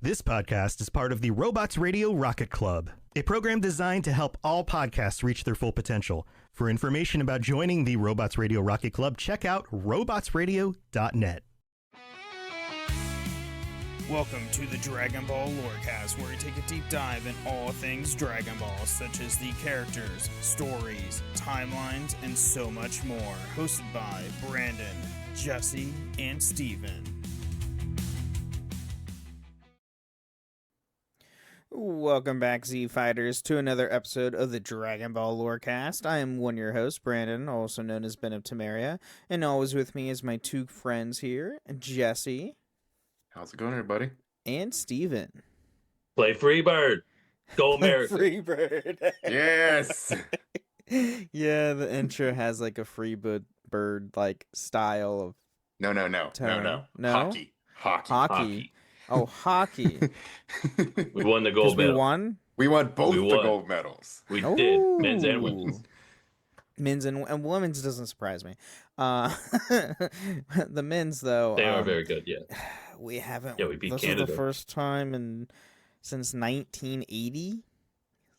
This podcast is part of the Robots Radio Rocket Club, a program designed to help all podcasts reach their full potential. For information about joining the Robots Radio Rocket Club, check out robotsradio.net. Welcome to the Dragon Ball Lorecast, where we take a deep dive in all things Dragon Ball, such as the characters, stories, timelines, and so much more. Hosted by Brandon, Jesse, and Steven. Welcome back, Z Fighters, to another episode of the Dragon Ball Lorecast. I am one of your hosts, Brandon, also known as Ben of Temeria, and always with me is my two friends here, Jesse. How's it going, everybody? And Steven. Play Freebird. Go America. Freebird. Yes. Yeah, the intro has like a Freebird like style of No. No? Hockey. Oh, hockey. We won the gold We medal. won We won both We the won. gold medals. We Ooh. did. Men's and women's. Men's and women's doesn't surprise me. The men's though, They are very good, yeah. we haven't. Yeah, we beat this Canada. is the first time since 1980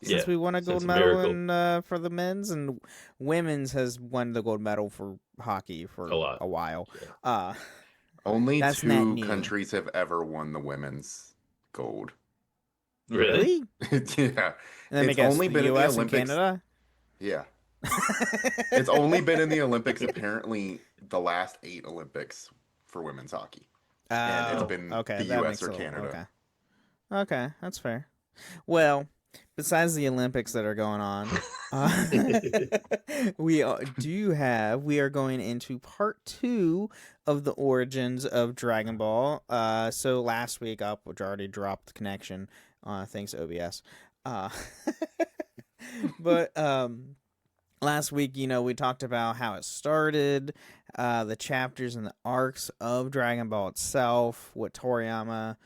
since Yeah, we won a since gold a medal miracle. for the men's, and women's has won the gold medal for hockey for A while. lot. Only That's not two new. countries have ever won the women's gold. Really? Yeah. And then It's I guess only the been in the U.S. and Olympics. Canada. Yeah. It's only been in the Olympics, apparently, the last 8 Olympics for women's hockey. And it's been the that US makes or a little- Canada. Okay, that's fair. Well, besides the Olympics that are going on, we are going into part 2 of the origins of Dragon Ball. So last week which already dropped the connection, thanks OBS. But last week, we talked about how it started, the chapters and the arcs of Dragon Ball itself, what Toriyama,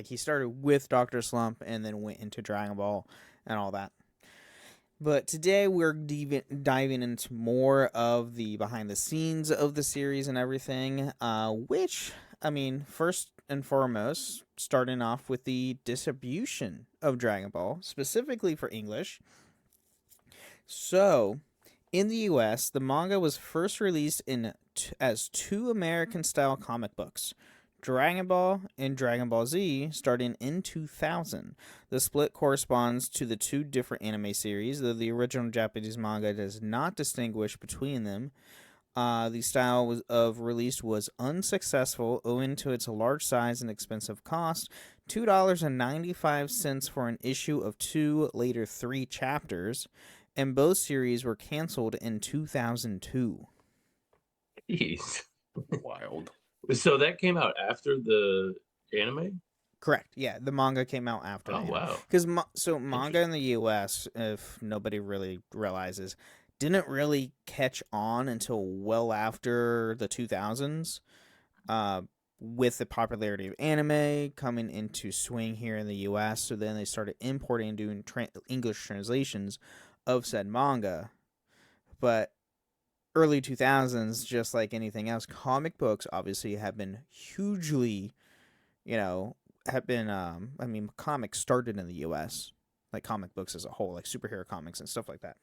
he started with Dr. Slump and then went into Dragon Ball and all that. But today we're diving into more of the behind the scenes of the series and everything, which, first and foremost, starting off with the distribution of Dragon Ball, specifically for English. So, in the US, the manga was first released as 2 American-style comic books, Dragon Ball and Dragon Ball Z, starting in 2000. The split corresponds to the 2 different anime series, though the original Japanese manga does not distinguish between them. The style of release was unsuccessful owing to its large size and expensive cost, $2.95 for an issue of 2, later 3 chapters, and both series were canceled in 2002. Jeez. Wild. So that came out after the anime? Correct. Yeah, the manga came out after. Oh, wow. Because manga in the U.S., if nobody really realizes, didn't really catch on until well after the 2000s, with the popularity of anime coming into swing here in the U.S. So then they started importing and doing English translations of said manga. But early 2000s, just like anything else, comic books obviously have been hugely, comics started in the U.S., like comic books as a whole, like superhero comics and stuff like that.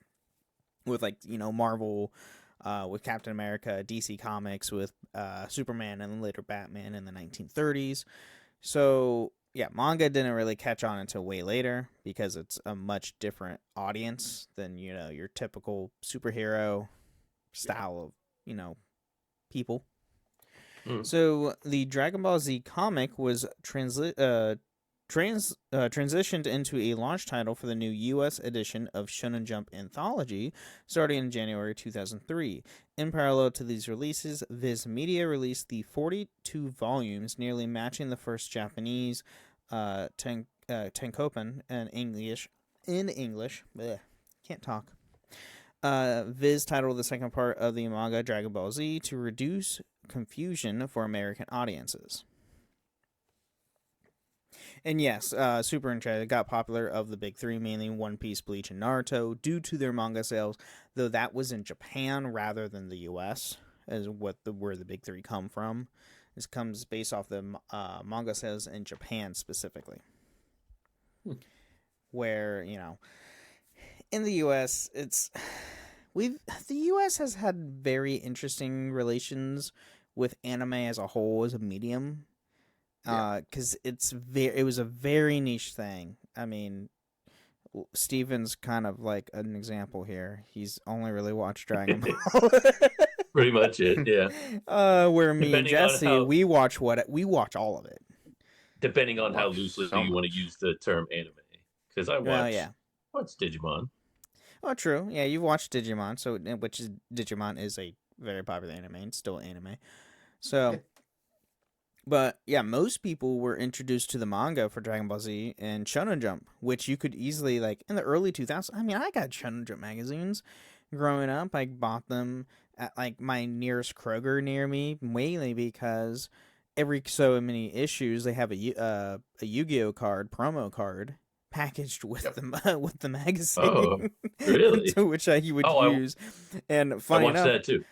With Marvel, with Captain America, DC Comics, with Superman, and later Batman in the 1930s. So yeah, manga didn't really catch on until way later because it's a much different audience than your typical superhero style of people. So the Dragon Ball Z comic was transitioned into a launch title for the new U.S. edition of Shonen Jump Anthology, starting in January 2003. In parallel to these releases, Viz Media released the 42 volumes, nearly matching the first Japanese Tenkopen in English. Blech, can't talk. Viz titled the second part of the manga Dragon Ball Z to reduce confusion for American audiences. And yes, Super Enchanted got popular of the big 3, mainly One Piece, Bleach, and Naruto, due to their manga sales, though that was in Japan rather than the U.S., as where the big 3 come from. This comes based off the manga sales in Japan specifically. Where, you know, in the US, the US has had very interesting relations with anime as a whole as a medium. Because it was a very niche thing. I mean, Steven's kind of like an example here. He's only really watched Dragon Ball. Pretty much it, yeah. Where me Depending and on Jesse, how- we watch all of it. Depending on how Watch loosely so you want to much. use the term anime. Because I Well, yeah. watch Digimon. Oh, true. Yeah, you've watched Digimon, Digimon is a very popular anime and still anime. So, but yeah, most people were introduced to the manga for Dragon Ball Z and Shonen Jump, which you could easily, like, in the early 2000s. I mean, I got Shonen Jump magazines growing up. I bought them at, like, my nearest Kroger near me, mainly because every so many issues they have a Yu-Gi-Oh card, promo card, packaged with the magazine. Oh, really? To which you would use. And funny I watched enough, that too.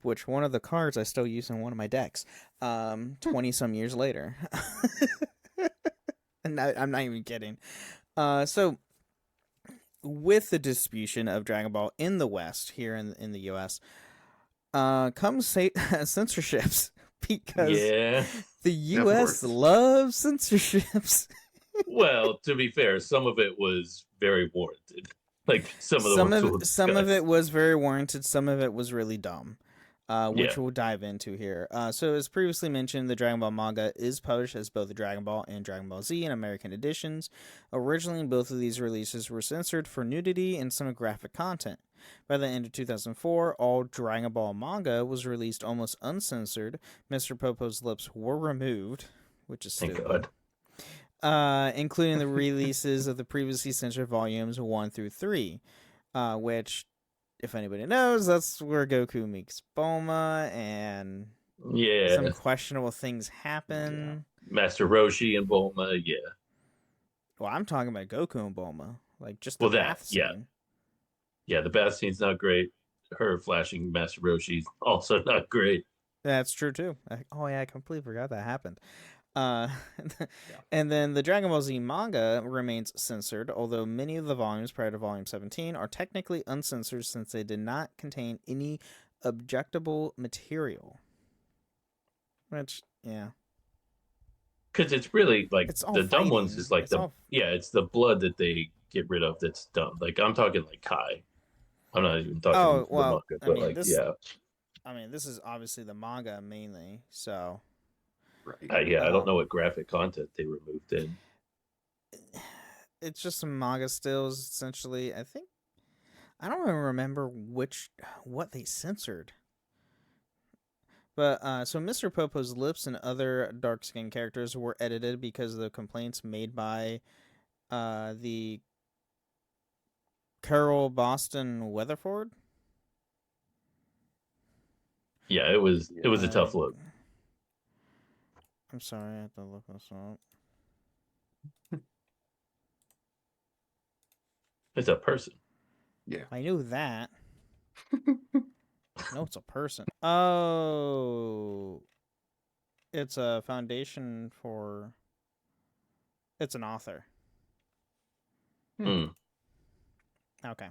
Which one of the cards I still use in one of my decks 20 some years later. And I'm not even kidding. So with the distribution of Dragon Ball in the West, here in the US, comes censorships, because the US loves censorships. Well, to be fair, some of it was very warranted. Like some of it was very warranted. Some of it was really dumb, which we'll dive into here. So as previously mentioned, the Dragon Ball manga is published as both the Dragon Ball and Dragon Ball Z in American editions. Originally, both of these releases were censored for nudity and some graphic content. By the end of 2004, all Dragon Ball manga was released almost uncensored. Mr. Popo's lips were removed, which is stupid. Thank God. Including the releases of the previously censored volumes 1 through 3, which, if anybody knows, that's where Goku meets Bulma and some questionable things happen. Master Roshi and Bulma, Well, I'm talking about Goku and Bulma, like just the bath scene. Yeah, the bath scene's not great. Her flashing Master Roshi's also not great. That's true too. I completely forgot that happened. And then the Dragon Ball Z manga remains censored, although many of the volumes prior to volume 17 are technically uncensored since they did not contain any objectable material. Which, because it's really like it's all the dumb fighting. ones is like it's the blood that they get rid of that's dumb. Like I'm talking like Kai. I'm not even talking the manga, but this is obviously the manga mainly, so. Right. I don't know what graphic content they removed in. It's just some manga stills, essentially. I don't even remember what they censored. But so Mr. Popo's lips and other dark-skinned characters were edited because of the complaints made by the Carol Boston Weatherford. Yeah, it was a tough look. I'm sorry, I have to look this up. It's a person. Yeah. I knew that. No, it's a person. Oh. It's a foundation for... It's an author. Okay.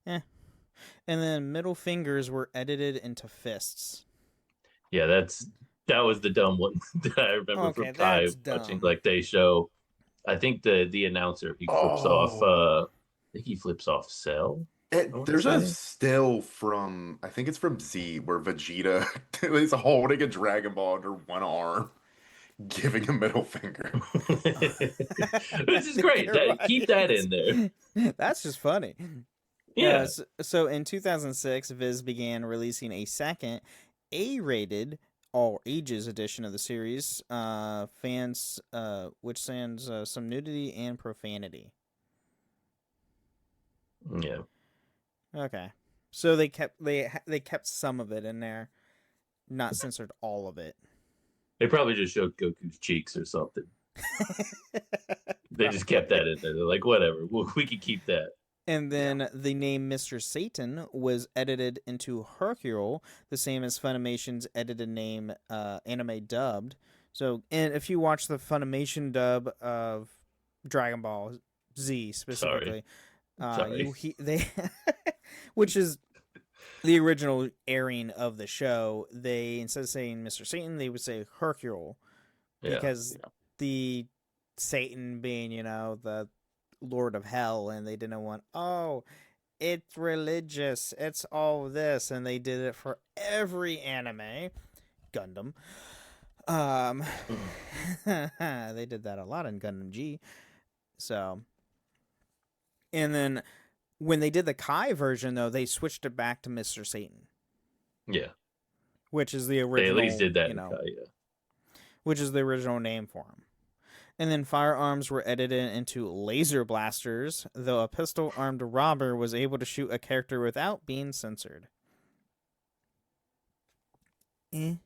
And then middle fingers were edited into fists. Yeah, that was the dumb one that I remember from Kai watching. Like they show, I think the announcer he flips off. I think he flips off Cell. There's a still from I think it's from Z where Vegeta is holding a Dragon Ball under one arm, giving a middle finger. This is great. Keep that in there. That's just funny. Yeah. So in 2006, Viz began releasing a second A-rated all ages edition of the series, which sans some nudity and profanity. Yeah. Okay. So they kept some of it in there, not censored all of it. They probably just showed Goku's cheeks or something. They just kept that in there. They're like, whatever, we can keep that. And then the name Mr. Satan was edited into Hercule, the same as Funimation's edited name anime dubbed. So, and if you watch the Funimation dub of Dragon Ball Z specifically, they which is the original airing of the show, they, instead of saying Mr. Satan, they would say Hercule, because the Satan being, the Lord of Hell, and they didn't want, it's religious, it's all this, and they did it for every anime. Gundam. They did that a lot in Gundam G. So, and then when they did the Kai version, though, they switched it back to Mr. Satan. Yeah. Which is the original. They at least did that in Kai, which is the original name for him. And then firearms were edited into laser blasters, though a pistol-armed robber was able to shoot a character without being censored. And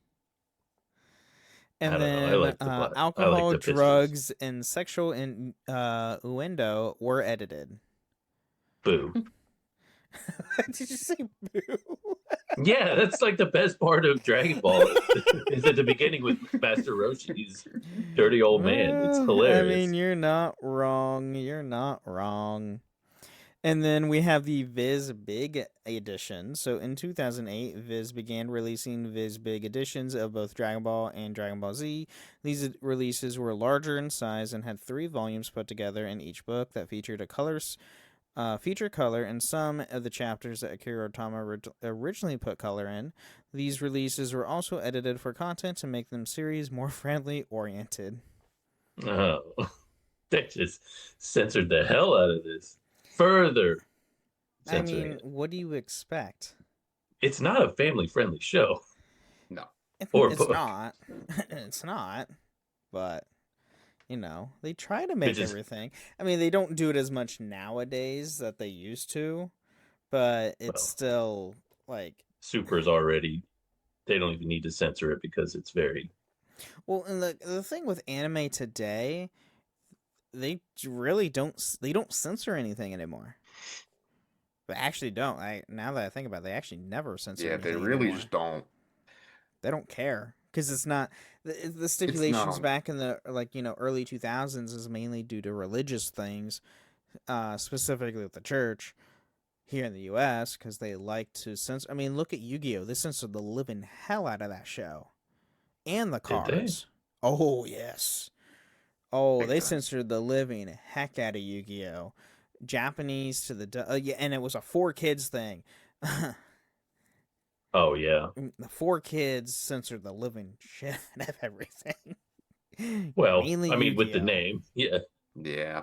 then alcohol, drugs, and sexual innuendo were edited. Boo. Did you say boo? Yeah, that's like the best part of Dragon Ball is at the beginning with Master Roshi's dirty old man. It's hilarious. I mean, you're not wrong. You're not wrong. And then we have the Viz Big edition. So in 2008, Viz began releasing Viz Big editions of both Dragon Ball and Dragon Ball Z. These releases were larger in size and had 3 volumes put together in each book that featured a feature color in some of the chapters that Akira Otama originally put color in. These releases were also edited for content to make them series more friendly oriented. Oh, they just censored the hell out of this. Further censoring it. What do you expect? It's not a family-friendly show. No. It's not. It's not. But they try to make everything. I mean, they don't do it as much nowadays that they used to, but it's still like Super's already. They don't even need to censor it because it's very. Well, and the thing with anime today, they really don't censor anything anymore. But actually don't. Now that I think about it, they actually never censor anything. Yeah, they really anymore. just don't. They don't care. Because it's not the stipulations back in the early 2000s is mainly due to religious things, specifically with the church here in the U.S. because they like to censor. I mean, look at Yu-Gi-Oh! They censored the living hell out of that show, and the cards. Oh yes. Oh, they censored the living heck out of Yu-Gi-Oh! Japanese to the and it was a 4Kids thing. Oh, yeah. The 4Kids censored the living shit out of everything. Well, mainly I mean, with the name. Yeah. Yeah.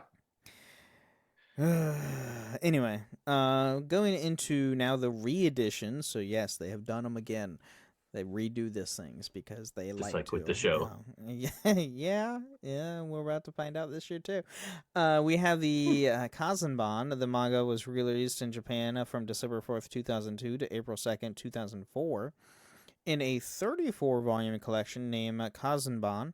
Anyway, going into now the re-editions. So, yes, they have done them again. They redo these things because they just like to. with the show. Yeah. We're about to find out this year too. We have the Kazanban. The manga was released in Japan from December 4th, 2002 to April 2nd, 2004, in a 34-volume collection named Kazanban,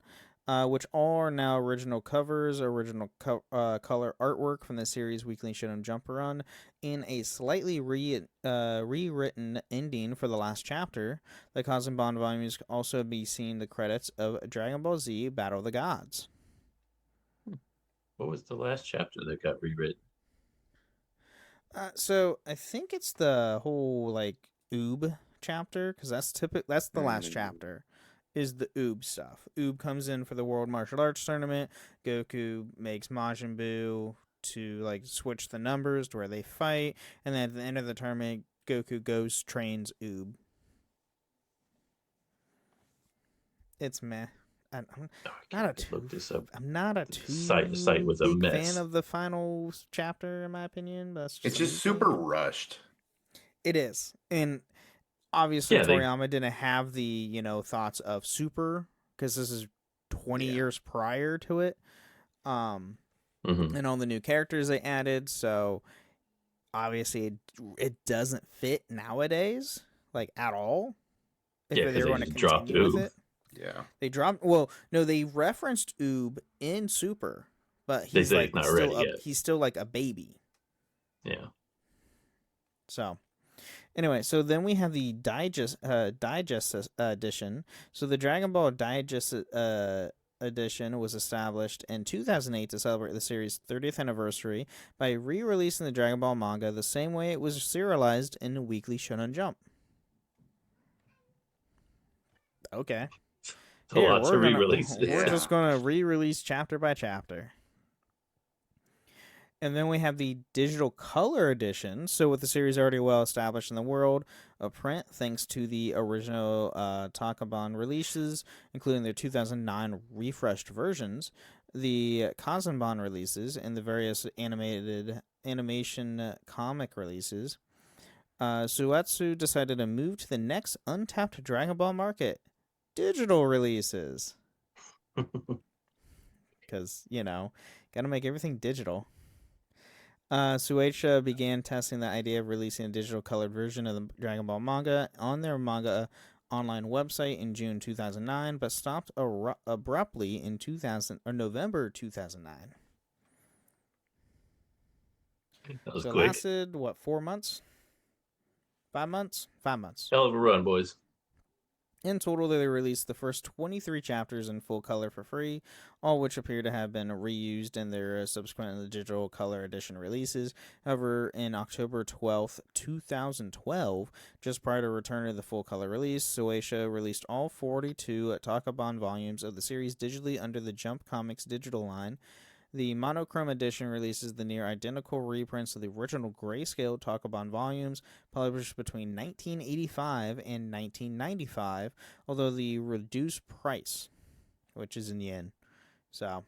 which all are now original covers, original color artwork from the series Weekly Shonen Jump Run, in a slightly rewritten ending for the last chapter. The Kazanban volumes can also be seen the credits of Dragon Ball Z Battle of the Gods. What was the last chapter that got rewritten? So I think it's the whole Oob chapter, because that's the last chapter. Is the Oob stuff. Oob comes in for the World Martial Arts Tournament. Goku makes Majin Buu to switch the numbers to where they fight, and then at the end of the tournament, Goku goes trains Oob. It's meh. I'm not a too site was a mess. fan of the final chapter, in my opinion. But it's just super rushed. It is, and obviously Toriyama didn't have the thoughts of Super because this is 20 years prior to it, and all the new characters they added. So obviously it doesn't fit nowadays at all. If they want to continue with it. Yeah, they dropped. Well, no, they referenced Oob in Super, but he's not ready yet. He's still a baby. Yeah. So, anyway, so then we have the digest edition. So the Dragon Ball Digest edition was established in 2008 to celebrate the series' 30th anniversary by re-releasing the Dragon Ball manga the same way it was serialized in Weekly Shonen Jump. Okay. So lots of re-releases. We're just going to re-release chapter by chapter. And then we have the digital color edition. So with the series already well established in the world of print, thanks to the original Takabon releases, including their 2009 refreshed versions, the Kazanban releases, and the various animation comic releases, Suetsu decided to move to the next untapped Dragon Ball market, digital releases. Because, gotta make everything digital. Shueisha began testing the idea of releasing a digital colored version of the Dragon Ball manga on their manga online website in June 2009, but stopped abruptly in November 2009. That was so quick. It lasted, 4 months? 5 months? 5 months. Hell of a run, boys. In total, they released the first 23 chapters in full color for free, all which appear to have been reused in their subsequent digital color edition releases. However, in October 12th, 2012, just prior to return of the full color release, Shueisha released all 42 Takabon volumes of the series digitally under the Jump Comics digital line. The monochrome edition releases the near identical reprints of the original grayscale Takabon volumes published between 1985 and 1995, although the reduced price, which is in yen. So,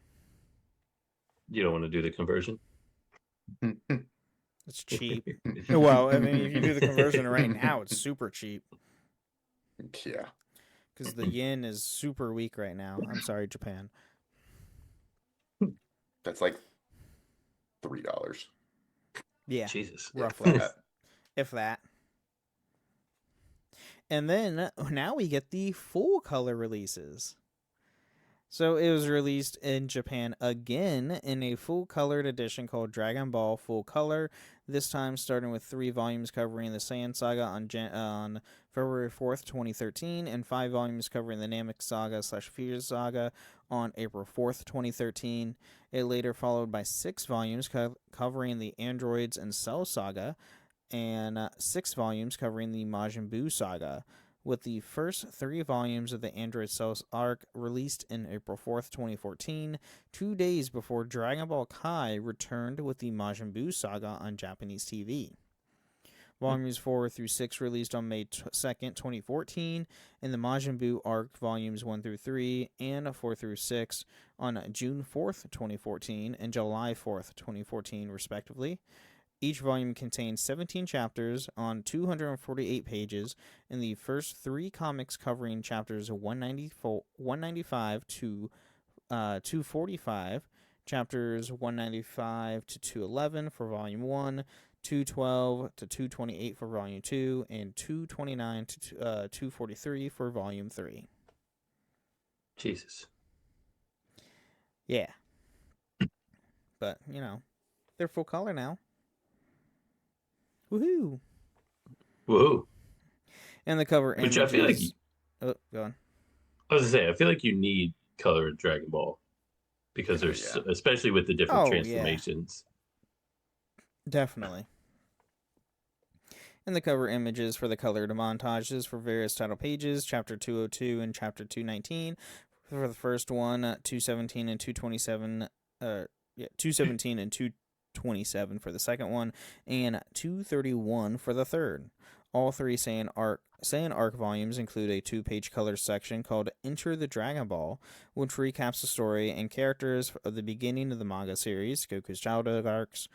you don't want to do the conversion? It's cheap. Well, I mean, if you do the conversion right now, it's super cheap. Yeah. Because the yen is super weak right now. I'm sorry, Japan. That's like $3. Yeah. Jesus. Roughly. If that. And then now we get the full color releases. So it was released in Japan again in a full colored edition called Dragon Ball Full Color, this time starting with 3 volumes covering the Saiyan Saga on February 4th, 2013, and 5 volumes covering the Namek Saga / Fear Saga on April 4th, 2013. It later followed by 6 volumes covering the Androids and Cell Saga, and 6 volumes covering the Majin Buu Saga, with the first 3 volumes of the Android Cells arc released in April 4th, 2014, 2 days before Dragon Ball Kai returned with the Majin Buu Saga on Japanese TV. Volumes 4 through 6 released on May 2nd, 2014, and the Majin Buu arc volumes 1 through 3 and 4 through 6 on June 4th, 2014 and July 4th, 2014, respectively. Each volume contains 17 chapters on 248 pages, and the first 3 comics covering chapters 195 to 245, chapters 195 to 211 for Volume 1, 212 to 228 for Volume 2, and 229 to 243 for Volume 3. Jesus. Yeah. But, they're full color now. Woohoo! Woohoo! And the cover Which images... I feel like... Oh, go on. I was going to say, I feel like you need colored Dragon Ball. Because there's... Especially with the different transformations. Yeah. Definitely. And the cover images for the colored montages for various title pages, Chapter 202 and Chapter 219. For the first one, 217 and 227... 217 and 227 for the second one, and 231 for the third. All 3 Saiyan arc volumes include a 2-page color section called Enter the Dragon Ball, which recaps the story and characters of the beginning of the manga series, Goku's childhood arcs.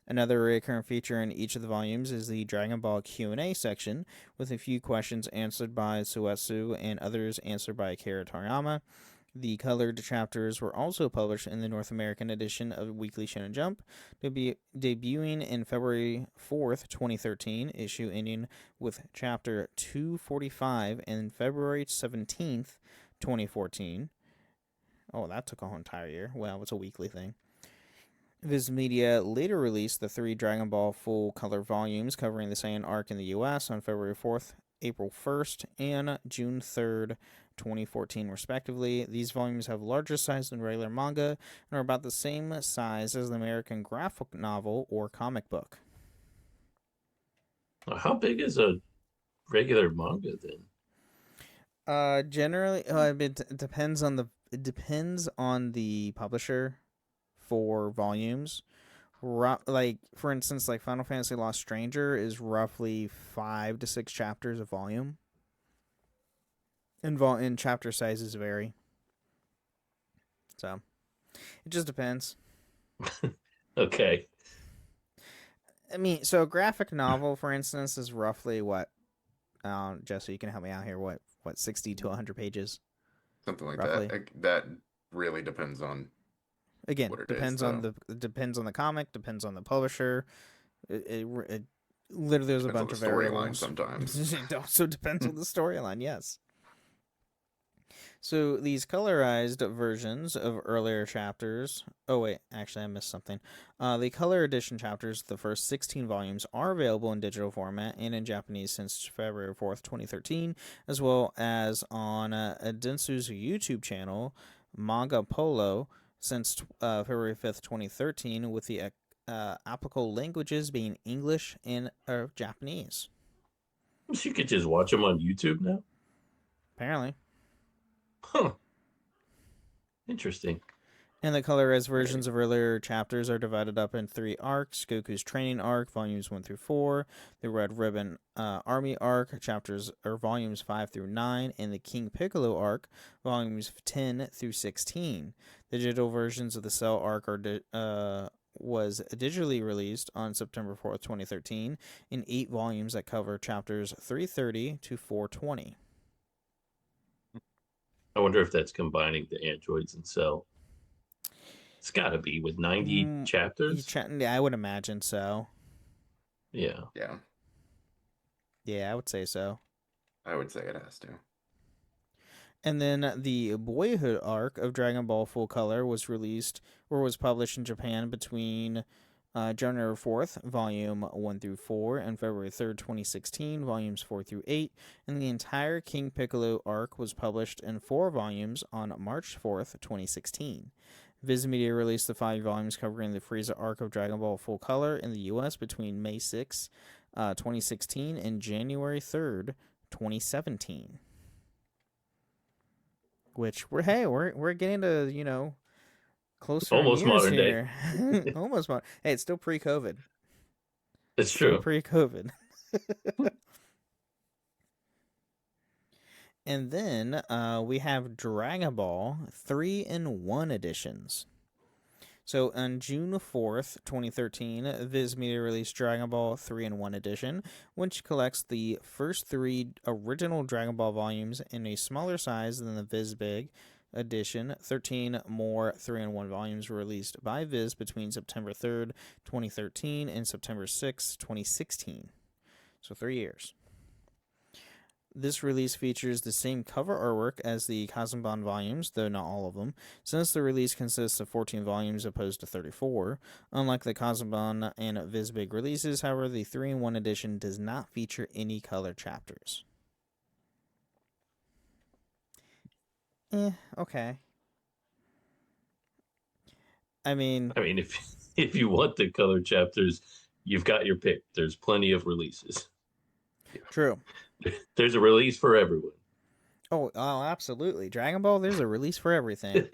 Another recurring feature in each of the volumes is the Dragon Ball Q&A section, with a few questions answered by Suetsu and others answered by Akira Toriyama. The colored chapters were also published in the North American edition of Weekly Shonen Jump, debuting in February 4th, 2013, issue ending with Chapter 245, and February 17th, 2014. Oh, that took a whole entire year. Well, it's a weekly thing. Viz Media later released the 3 Dragon Ball full color volumes covering the Saiyan arc in the US on February 4th, April 1st, and June 3rd, 2014, respectively. These volumes have larger size than regular manga and are about the same size as the American graphic novel or comic book. How big is a regular manga then? Generally, it depends on the publisher for volumes. Like, for instance, like Final Fantasy Lost Stranger is roughly 5 to 6 chapters a volume. And chapter sizes vary. So, it just depends. Okay. I mean, so a graphic novel, for instance, is roughly what? Jesse, you can help me out here. What 60 to 100 pages? Something like roughly. that. That really depends on. Again, what it depends is, on the comic, depends on the publisher. It literally there's a bunch of variables. Sometimes. It also depends on the storyline. Yes. So these colorized versions of earlier chapters. Oh wait, actually I missed something. The color edition chapters, the first 16 volumes, are available in digital format and in Japanese since February 4th, 2013, as well as on Dentsu's YouTube channel, Manga Polo, since February 5th, 2013, with the applicable languages being English and Japanese. So you could just watch them on YouTube now? Apparently. Huh. Interesting. And the colorized versions of earlier chapters are divided up in 3 arcs: Goku's training arc, volumes 1 through 4, the Red Ribbon Army arc, volumes 5 through 9, and the King Piccolo arc, volumes 10 through 16. The digital versions of the Cell arc was digitally released on September 4th, 2013, in 8 volumes that cover chapters 330 to 420. I wonder if that's combining the androids and Cell. It's got to be with 90 chapters. I would imagine so. Yeah. Yeah. Yeah, I would say so. I would say it has to. And then the Boyhood arc of Dragon Ball Full Color was published in Japan between January 4th, volume 1 through 4, and February 3rd, 2016, volumes 4 through 8, and the entire King Piccolo arc was published in 4 volumes on March 4th, 2016. Viz Media released the 5 volumes covering the Frieza arc of Dragon Ball Full Color in the U.S. between May 6, 2016, and January 3rd, 2017. Which we're getting to, closer almost modern here. Day. Almost modern. Hey, it's still pre-COVID. It's true. Pre-COVID. And then we have Dragon Ball 3-in-1 editions. So on June 4th, 2013, Viz Media released Dragon Ball 3-in-1 edition, which collects the first 3 original Dragon Ball volumes in a smaller size than the Viz Big edition. 13 more 3-in-1 volumes were released by Viz between September 3rd, 2013 and September 6th, 2016. So 3 years. This release features the same cover artwork as the Kazunban volumes, though not all of them, since the release consists of 14 volumes opposed to 34. Unlike the Kazunban and Viz Big releases, however, the 3-in-1 edition does not feature any color chapters. Okay. I mean, if you want the color chapters, you've got your pick. There's plenty of releases. True. There's a release for everyone. Oh, absolutely. Dragon Ball, there's a release for everything.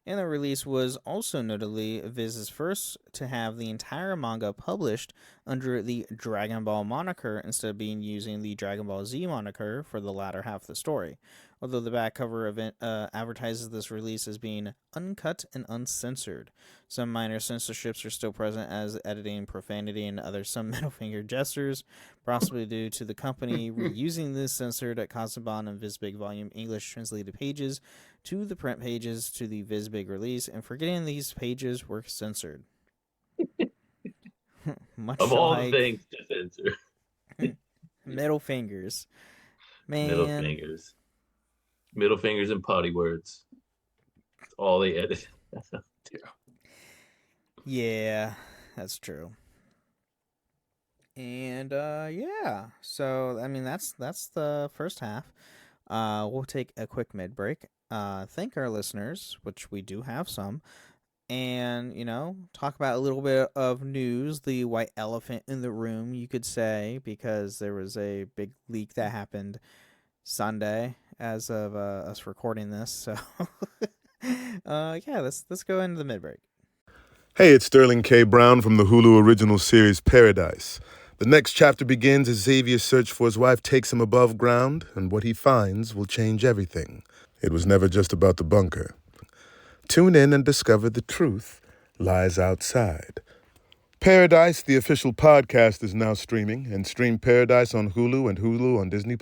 And the release was also notably Viz's first to have the entire manga published under the Dragon Ball moniker instead of being using the Dragon Ball Z moniker for the latter half of the story. Although the back cover event advertises this release as being uncut and uncensored. Some minor censorships are still present, as editing, profanity, and some middle finger gestures, possibly due to the company reusing the censored Kazunban and Vizbig volume English translated pages to the print pages to the Vizbig release, and forgetting these pages were censored. Much of all the things to censor. Middle fingers. Man. Middle fingers and potty words. That's all they edit. Yeah. Yeah, that's true. And yeah, so I mean that's the first half. We'll take a quick mid break. Thank our listeners, which we do have some, and talk about a little bit of news, the white elephant in the room, you could say, because there was a big leak that happened Sunday as of us recording this. So yeah, let's go into the mid break. Hey, it's Sterling K. Brown from the Hulu original series Paradise. The next chapter begins as Xavier's search for his wife takes him above ground, and what he finds will change everything. It was never just about the bunker. Tune in and discover the truth lies outside. Paradise, the official podcast, is now streaming, and stream Paradise on Hulu and Hulu on Disney+.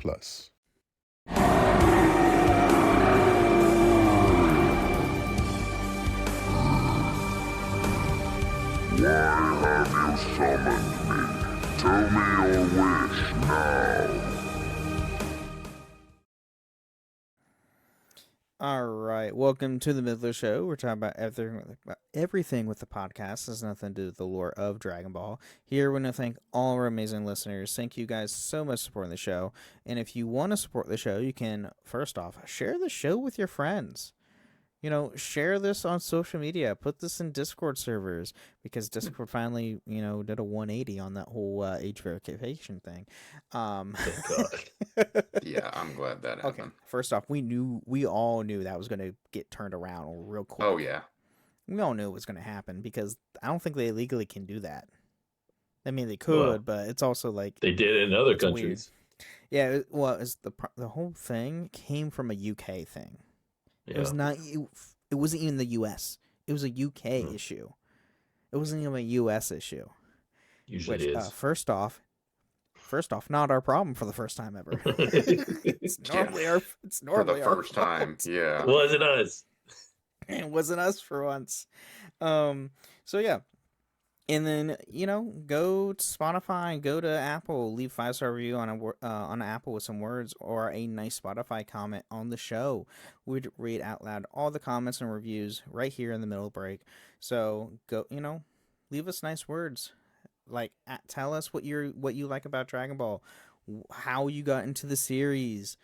Why have you summoned me? Tell me your wish now. All right, welcome to the Midler Show. We're talking about everything with the podcast. Has nothing to do with the lore of Dragon Ball. Here, we want to thank all our amazing listeners. Thank you guys so much for supporting the show. And if you want to support the show, you can, first off, share the show with your friends. Share this on social media. Put this in Discord servers, because Discord finally, did a 180 on that whole age verification thing. Thank God. Yeah, I'm glad that happened. Okay, first off, we all knew that was going to get turned around real quick. Oh, yeah. We all knew it was going to happen, because I don't think they legally can do that. I mean, they could, but it's also like... They did it in other countries. Weird. Yeah, it's the whole thing came from a UK thing. Yeah. It was not. It wasn't even the U.S. It was a UK issue. It wasn't even a U.S. issue. Usually it is. First off, not our problem for the first time ever. It's normally for the first time. Yeah, wasn't us. It wasn't us for once. So yeah. And then, go to Spotify and go to Apple, leave 5-star review on Apple with some words or a nice Spotify comment on the show. We'd read out loud all the comments and reviews right here in the middle break. So go, leave us nice words. Like, tell us what you like about Dragon Ball, how you got into the series,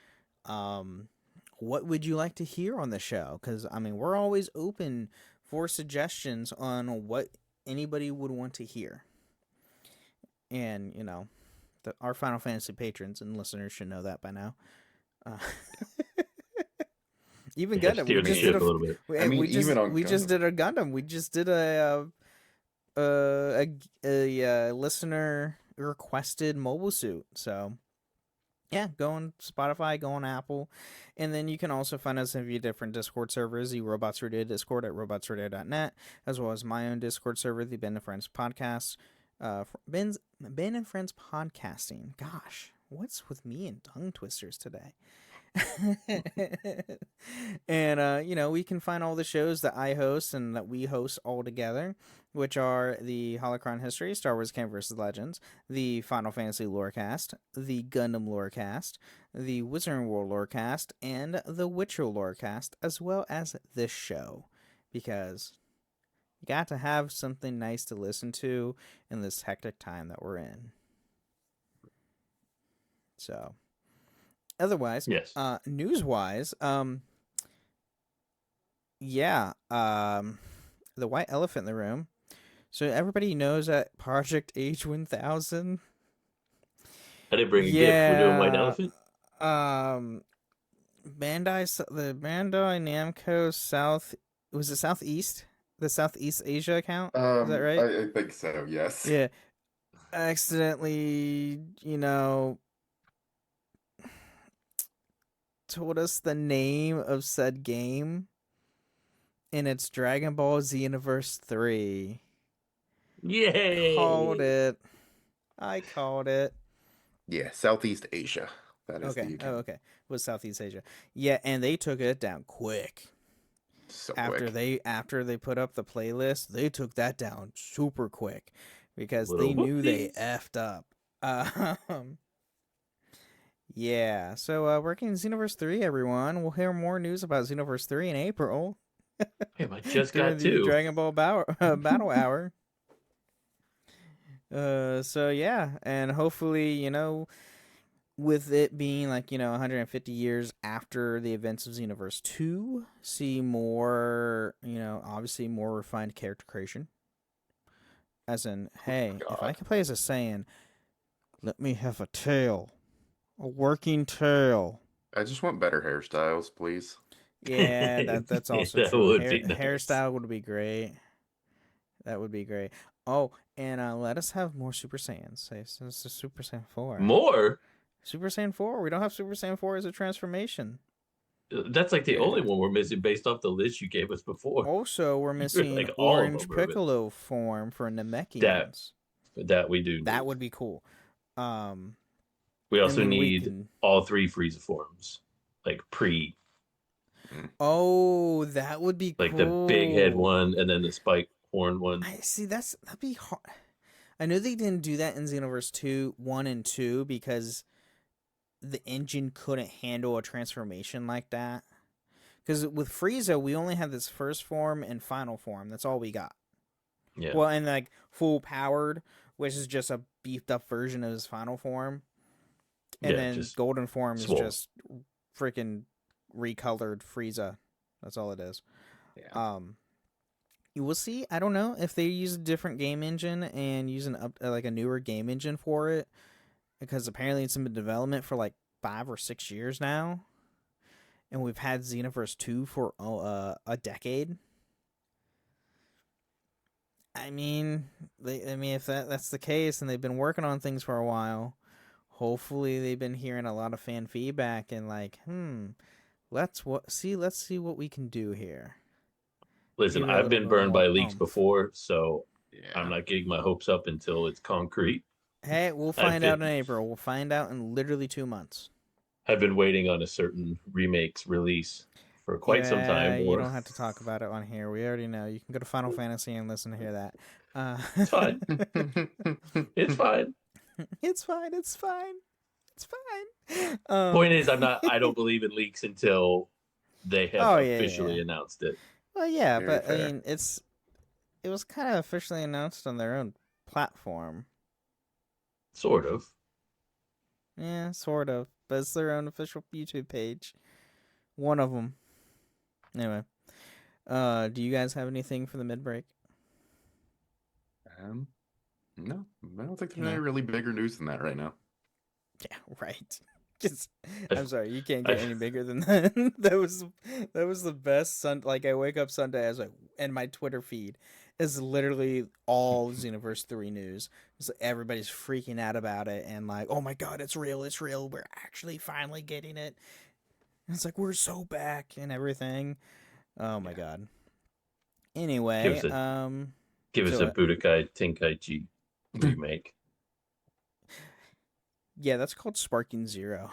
what would you like to hear on the show? Because, I mean, we're always open for suggestions on what anybody would want to hear. And our Final Fantasy patrons and listeners should know that by now. Even Gundam, we just did a little bit. We just did a Gundam. We just did a listener requested mobile suit. So yeah, go on Spotify, go on Apple, and then you can also find us in a few different Discord servers, the Robots Radio Discord at robotsradio.net, as well as my own Discord server, the Ben and Friends Podcast. Ben and Friends Podcasting. Gosh, what's with me and tongue twisters today? And we can find all the shows that I host and that we host all together, which are the Holocron History, Star Wars Camp vs. Legends, the Final Fantasy Lorecast, the Gundam Lorecast, the Wizarding World Lorecast, and the Witcher Lorecast, as well as this show, because you got to have something nice to listen to in this hectic time that we're in. So otherwise, yes. News-wise, the white elephant in the room. So everybody knows that Project H1000. I didn't bring a gift. We're doing White Elephant. The Bandai Namco South, was it Southeast? The Southeast Asia account? Is that right? I think so. Yes. Yeah. Accidentally, told us the name of said game, and it's Dragon Ball Xenoverse 3. Yay! I called it. Yeah, Southeast Asia. That is okay. the Oh, okay. It was Southeast Asia. Yeah, and they took it down quick. So after quick. they put up the playlist, they took that down super quick because Little they knew they whoopsies. effed up. Yeah, so working Xenoverse 3, everyone. We'll hear more news about Xenoverse 3 in April. Damn, I just during got the two. Dragon Ball Battle Hour. So yeah, and hopefully, with it being 150 years after the events of Xenoverse 2, see more, obviously more refined character creation. As in, hey, if I can play as a Saiyan, let me have a tail. A working tail. I just want better hairstyles, please. Yeah, that's also That true. would be nice. Hairstyle would be great. That would be great. Oh, and let us have more Super Saiyans. Say, so this is Super Saiyan 4. More? Super Saiyan 4? We don't have Super Saiyan 4 as a transformation. That's like the only one we're missing based off the list you gave us before. Also, we're missing Like, all of Orange them are Piccolo form for Namekians. That we do. That would be cool. We also need all 3 Frieza forms. Like pre. Oh, that would be like cool. the big head one and then the spike horn one. I see. That'd be hard. I know they didn't do that in Xenoverse 1 and 2 because the engine couldn't handle a transformation like that. Because with Frieza, we only had this first form and final form. That's all we got. Yeah. Well, and like full powered, which is just a beefed up version of his final form. And then golden form is just freaking recolored Frieza. That's all it is. Yeah. You will see. I don't know if they use a different game engine and use a newer game engine for it, because apparently it's been in development for like 5 or 6 years now, and we've had Xenoverse 2 for a decade. I mean, if that's the case, and they've been working on things for a while, hopefully they've been hearing a lot of fan feedback and like, let's see what we can do here. Listen, I've been burned by leaks before, so I'm not getting my hopes up until it's concrete. Hey, we'll find out in April. We'll find out in literally 2 months. I've been waiting on a certain remake's release for quite some time. You don't have to talk about it on here. We already know. You can go to Final Fantasy and listen to hear that. It's fine. It's fine. It's fine. It's fine. It's fine. Point is, I don't believe in leaks until they have officially announced it. Well, yeah, but I mean, it was kind of officially announced on their own platform. Sort of. Yeah, sort of. But it's their own official YouTube page. One of them. Anyway, do you guys have anything for the mid-break? No, I don't think there's any really bigger news than that right now. Yeah, right. I'm sorry, you can't get any bigger than that. that was the best Like, I wake up Sunday, I was like, and my Twitter feed is literally all Xenoverse 3 news. It's like everybody's freaking out about it and like, oh my god, it's real, we're actually finally getting it. And it's like, we're so back and everything. Oh my god. Anyway, give us a Budokai Tenkaichi remake. Yeah, that's called Sparking Zero.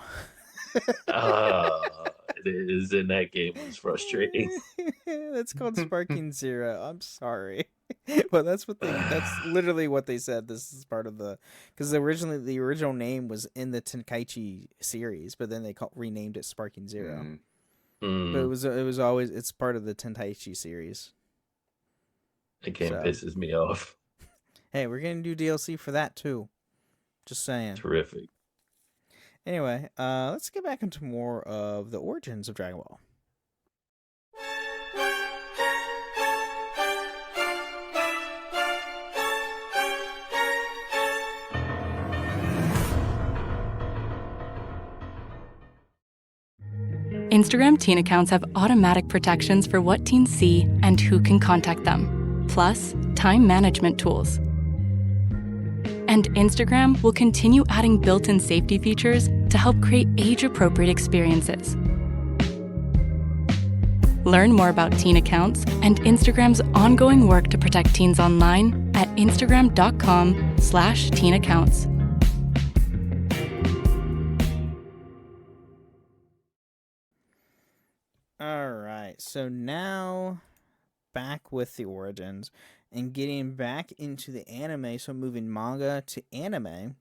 It is, and that game was frustrating. That's called Sparking Zero. I'm sorry. But that's literally what they said. This is part of because originally the original name was in the Tenkaichi series, but then they renamed it Sparking Zero. But it was always, it's part of the Tenkaichi series. That game pisses me off. Hey, we're gonna do DLC for that too. Just saying. Terrific. Anyway, let's get back into more of the origins of Dragon Ball. Instagram teen accounts have automatic protections for what teens see and who can contact them, plus time management tools. And Instagram will continue adding built-in safety features to help create age-appropriate experiences. Learn more about teen accounts and Instagram's ongoing work to protect teens online at instagram.com/teenaccounts. All right, so now back with the origins and getting back into the anime, so moving manga to anime.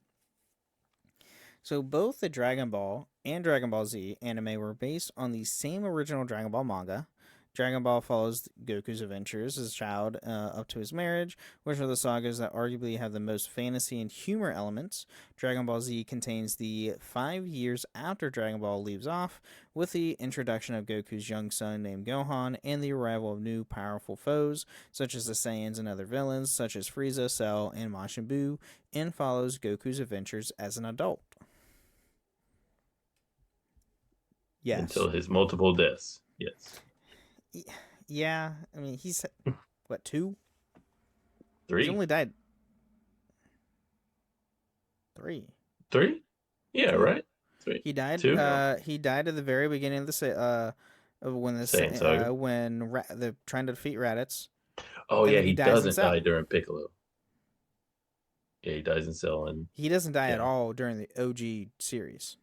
So both the Dragon Ball and Dragon Ball Z anime were based on the same original Dragon Ball manga, Dragon Ball follows Goku's adventures as a child up to his marriage, which are the sagas that arguably have the most fantasy and humor elements. Dragon Ball Z contains the 5 years after Dragon Ball leaves off, with the introduction of Goku's young son named Gohan and the arrival of new powerful foes, such as the Saiyans and other villains, such as Frieza, Cell, and Majin Buu, and follows Goku's adventures as an adult. Yes. Until his multiple deaths. Yes. Yeah, I mean, he's, what, 2? 3? He's only died 3. 3? Yeah, 2. Right. 3. He died. 2? He died at the very beginning of the when they're trying to defeat Raditz. Oh and yeah, then he dies in doesn't Cell. die during Piccolo. Yeah, he dies in Cell, and He doesn't die at all during the OG series.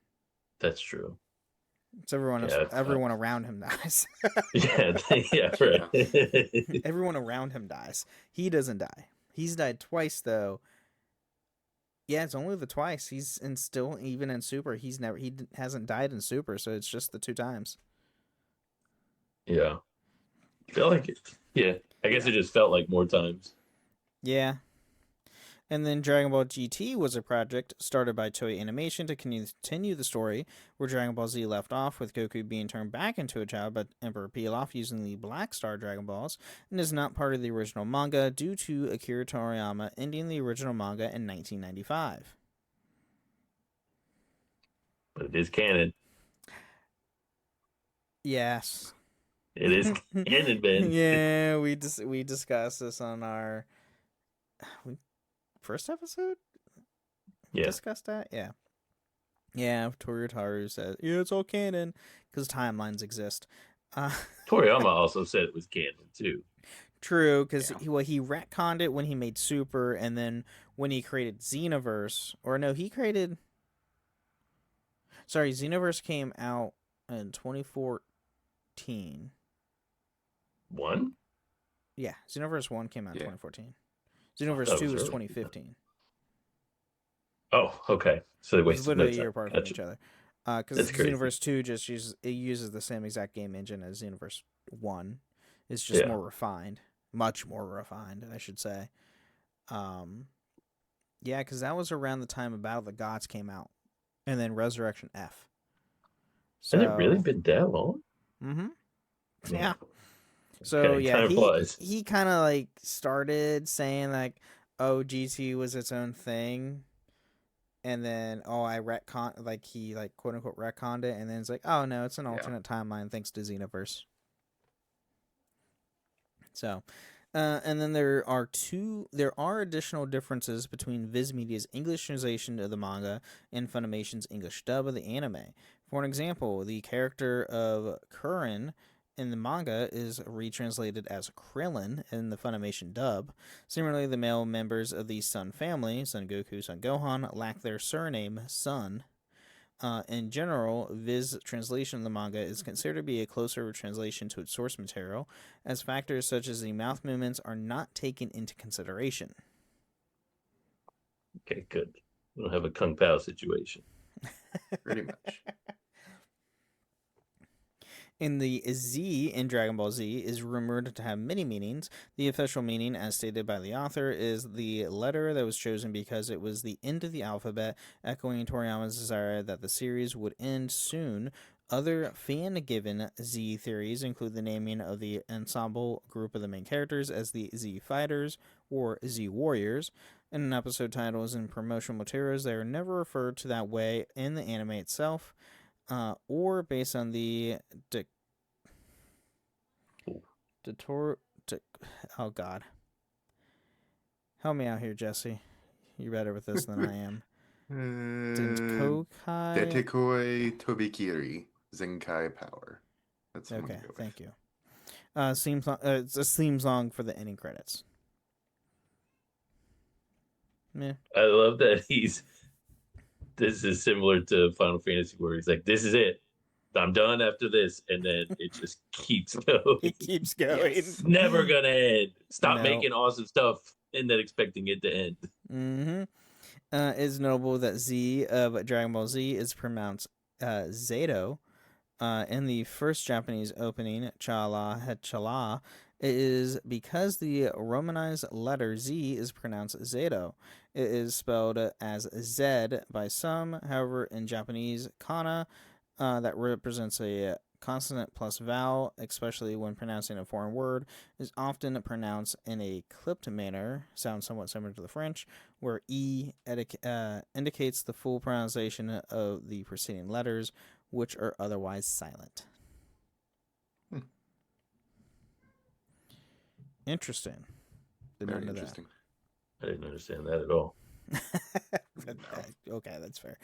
that's true. It's everyone Yeah, around him dies. Yeah, yeah, right. Everyone around him dies. He doesn't die. He's died twice though. Yeah, it's only the twice. He's still even in Super. He hasn't died in Super, so it's just the 2 times. Yeah, I feel like it. Yeah, I guess it just felt like more times. Yeah. And then Dragon Ball GT was a project started by Toei Animation to continue the story where Dragon Ball Z left off, with Goku being turned back into a child by Emperor Pilaf using the Black Star Dragon Balls, and is not part of the original manga due to Akira Toriyama ending the original manga in 1995. But it is canon. Yes. It is canon, Ben. Yeah, we discussed this on our first episode. Yeah. Discussed that. Yeah. Toriyama said, "Yeah, it's all canon because timelines exist." Toriyama also said it was canon too. True, because he retconned it when he made Super, and then when he created Xenoverse, Xenoverse came out in 2014. 1? Yeah, Xenoverse 1 came out in 2014. That Xenoverse was 2 was early. 2015. Oh, okay. So they It's wasted literally no a year time. apart from Gotcha. each other. Because That's crazy. Xenoverse 2 just uses the same exact game engine as Xenoverse 1. It's just more refined. Much more refined, I should say. Yeah, because that was around the time of Battle of the Gods came out. And then Resurrection F. So, Has it really been that long? Mm-hmm. Yeah. Okay, So, yeah, time flies. he kind of, like, started saying, like, oh, GT was its own thing. And then, I retcon, like, he, like, quote-unquote retconned it. And then it's like, oh, no, it's an alternate timeline thanks to Xenoverse. So, and then there are additional differences between Viz Media's English translation of the manga and Funimation's English dub of the anime. For an example, the character of Kuririn in the manga is retranslated as Krillin in the Funimation dub. Similarly, the male members of the Sun family, Son Goku, Son Gohan, lack their surname Sun. In general, Viz translation of the manga is considered to be a closer translation to its source material, as factors such as the mouth movements are not taken into consideration. Okay, good. We don't have a Kung Pao situation. Pretty much. In the Z in Dragon Ball Z is rumored to have many meanings. The official meaning, as stated by the author, is the letter that was chosen because it was the end of the alphabet, echoing Toriyama's desire that the series would end soon. Other fan-given Z theories include the naming of the ensemble group of the main characters as the Z Fighters or Z Warriors. In an episode titles and promotional materials, they are never referred to that way in the anime itself. Or based on the oh god, help me out here, Jesse. You're better with this than I am. Denkokai. Detekoi Tobikiri Zenkai Power. That's what I'm Okay, gonna go with. thank you. It's a theme song for the ending credits. Yeah. I love that this is similar to Final Fantasy where he's like, this is it. I'm done after this. And then it just keeps going. It keeps going. It's never going to end. Stop No. making awesome stuff and then expecting it to end. Mm-hmm. It's notable that Z of Dragon Ball Z is pronounced Zato, in the first Japanese opening, Chala Hechala, is because the romanized letter Z is pronounced Zeto. It is spelled as Z by some. However, in Japanese, kana, that represents a consonant plus vowel, especially when pronouncing a foreign word, is often pronounced in a clipped manner, sounds somewhat similar to the French, where E indicates the full pronunciation of the preceding letters, which are otherwise silent. Interesting. Very interesting. I didn't understand that at all. Okay, that's fair.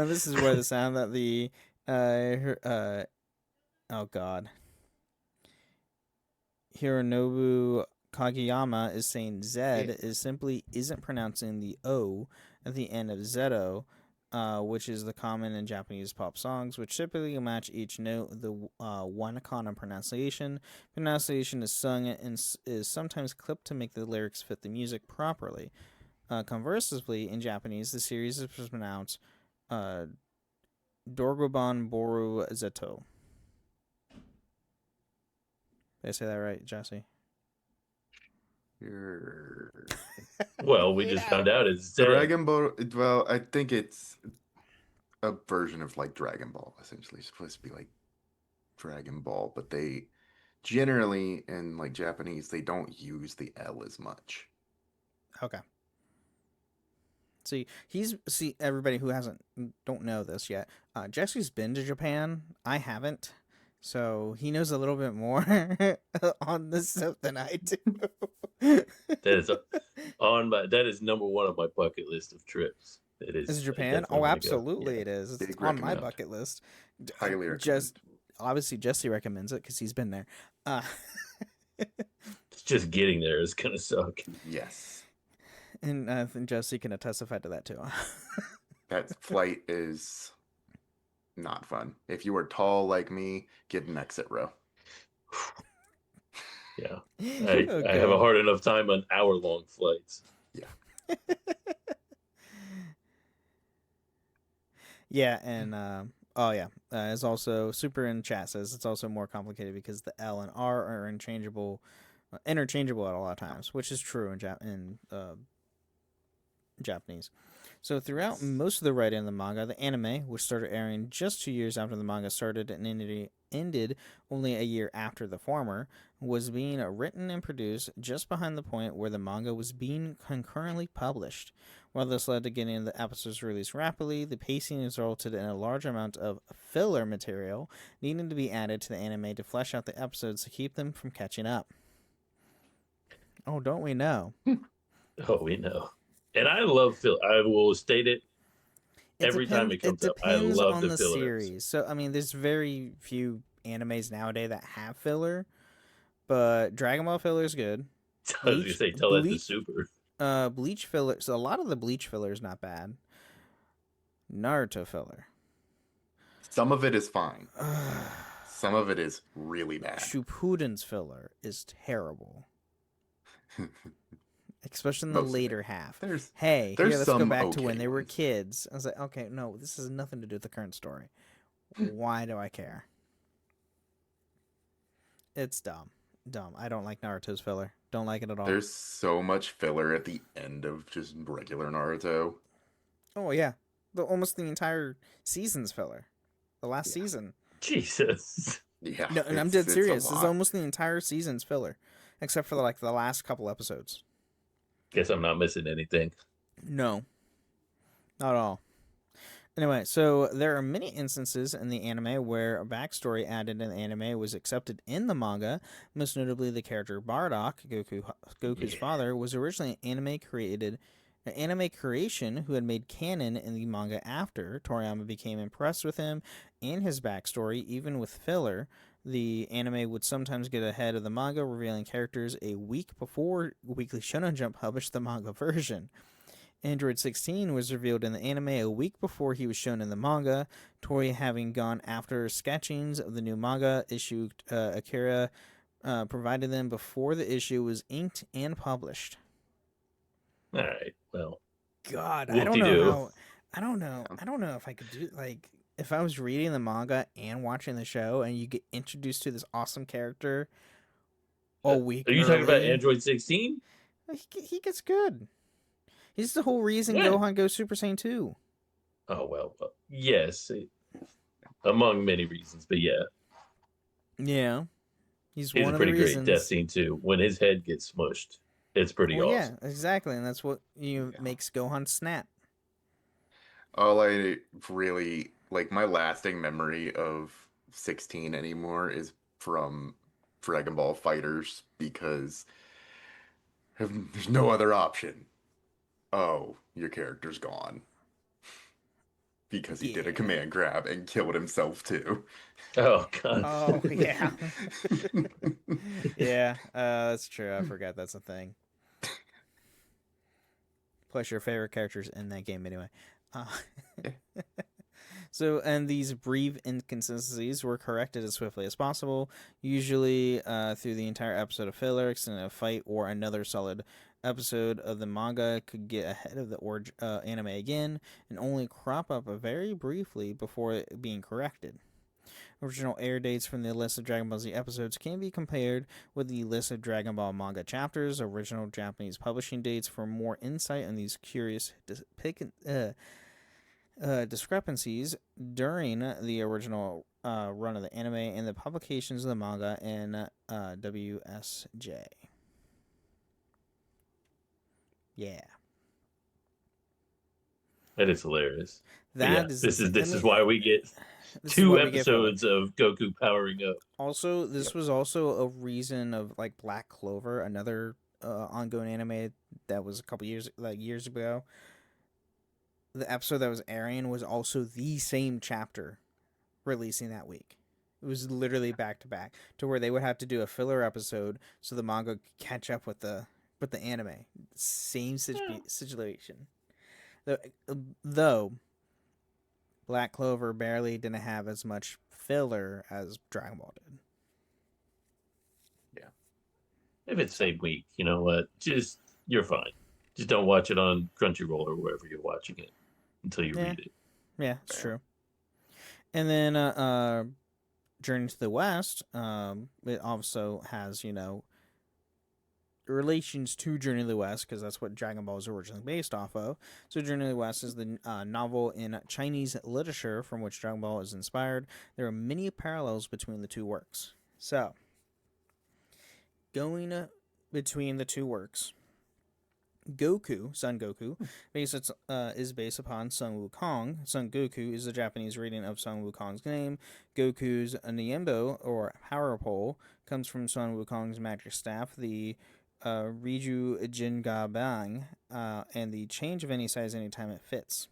This is where the sound that the Hironobu Kageyama is saying Z is simply isn't pronouncing the O at the end of Zeto, which is the common in Japanese pop songs, which typically match each note the one kana pronunciation. Pronunciation is sung and is sometimes clipped to make the lyrics fit the music properly. Conversely, in Japanese, the series is pronounced Dorgoban Boru Zeto. Did I say that right, Jesse? Well, we just found out it's Dragon Ball. Well, I think it's a version of like Dragon Ball, essentially. It's supposed to be like Dragon Ball, but they generally in like Japanese they don't use the L as much. Okay. See, everybody who don't know this yet. Jesse's been to Japan. I haven't. So he knows a little bit more on this stuff than I do. That is number one on my bucket list of trips. It is. Is Japan? Oh, absolutely, yeah. It is. It's on my bucket list. Highly recommend. Just obviously Jesse recommends it because he's been there. It's just getting there is gonna suck. Yes. And I think Jesse can testify to that too. That flight is not fun. If you are tall like me, get an exit row. Yeah. I have a hard enough time on hour-long flights. Yeah. Yeah, and it's also Super in chat says it's also more complicated because the L and R are interchangeable at a lot of times, which is true in Japanese. So throughout most of the writing of the manga, the anime, which started airing just 2 years after the manga started and ended only a year after the former, was being written and produced just behind the point where the manga was being concurrently published. While this led to getting the episodes released rapidly, the pacing resulted in a large amount of filler material needing to be added to the anime to flesh out the episodes to keep them from catching up. Oh, don't we know? Oh, we know. And I love filler. I will state it every time it comes up. I love the fillers. Series. So, I mean, there's very few animes nowadays that have filler, but Dragon Ball filler is good. I was going to say, tell that to Super. Bleach filler. So, a lot of the Bleach filler is not bad. Naruto filler. Some of it is fine. Some of it is really bad. Shippuden's filler is terrible. Especially in the later half. Let's go back to when they were kids. I was like, okay, no, this has nothing to do with the current story. Why do I care? It's dumb. I don't like Naruto's filler. Don't like it at all. There's so much filler at the end of just regular Naruto. Oh, yeah. Almost the entire season's filler. The last season. Jesus. Yeah. No, and I'm dead serious. This is almost the entire season's filler. Except for the last couple episodes. Guess I'm not missing anything. No. Not at all. Anyway, so there are many instances in the anime where a backstory added in the anime was accepted in the manga. Most notably, the character Bardock, Goku's father, was originally an anime creation who had made canon in the manga after. Toriyama became impressed with him and his backstory, even with filler. The anime would sometimes get ahead of the manga, revealing characters a week before Weekly Shonen Jump published the manga version. Android 16 was revealed in the anime a week before he was shown in the manga. Toei having gone after sketchings of the new manga issue, Akira provided them before the issue was inked and published. All right, well. God, I don't know if I could do if I was reading the manga and watching the show, and you get introduced to this awesome character all week. Are you talking about Android 16? He gets good. He's the whole reason Gohan goes Super Saiyan 2. Oh, well, yes. Among many reasons, but yeah. Yeah. He's one of a pretty the reasons. great death scene, too. When his head gets smushed, it's pretty awesome. Yeah, exactly. And that's what makes Gohan snap. All I really, like, my lasting memory of 16 anymore is from Dragon Ball Fighters, because there's no other option. Oh, your character's gone. Because he did a command grab and killed himself too. Oh, God. Oh, yeah. Yeah, that's true. I forgot that's a thing. Plus your favorite characters in that game anyway. So, and these brief inconsistencies were corrected as swiftly as possible, usually through the entire episode of filler, extending a fight, or another solid episode of the manga could get ahead of the anime again, and only crop up very briefly before being corrected. Original air dates from the list of Dragon Ball Z episodes can be compared with the list of Dragon Ball manga chapters, original Japanese publishing dates for more insight on these curious discrepancies during the original run of the anime and the publications of the manga in WSJ. Yeah. That is hilarious. This is why we get 2 episodes of Goku powering up. Also, this was also a reason of like Black Clover, another ongoing anime that was a couple years ago. The episode that was airing was also the same chapter releasing that week. It was literally back to back, to where they would have to do a filler episode so the manga could catch up with the anime. Same situation. Though Black Clover barely didn't have as much filler as Dragon Ball did. Yeah. If it's same week, you know what? You're fine. Just don't watch it on Crunchyroll or wherever you're watching it until you read it. Yeah, it's true. And then Journey to the West, it also has, relations to Journey to the West, because that's what Dragon Ball is originally based off of. So Journey to the West is the novel in Chinese literature from which Dragon Ball is inspired. There are many parallels between the two works. So, going between the two works, Goku, Son Goku, is based upon Sun Wukong. Son Goku is the Japanese reading of Sun Wukong's name. Goku's Niembo, or power pole, comes from Sun Wukong's magic staff, the Riju Jingabang, and the change of any size anytime it fits.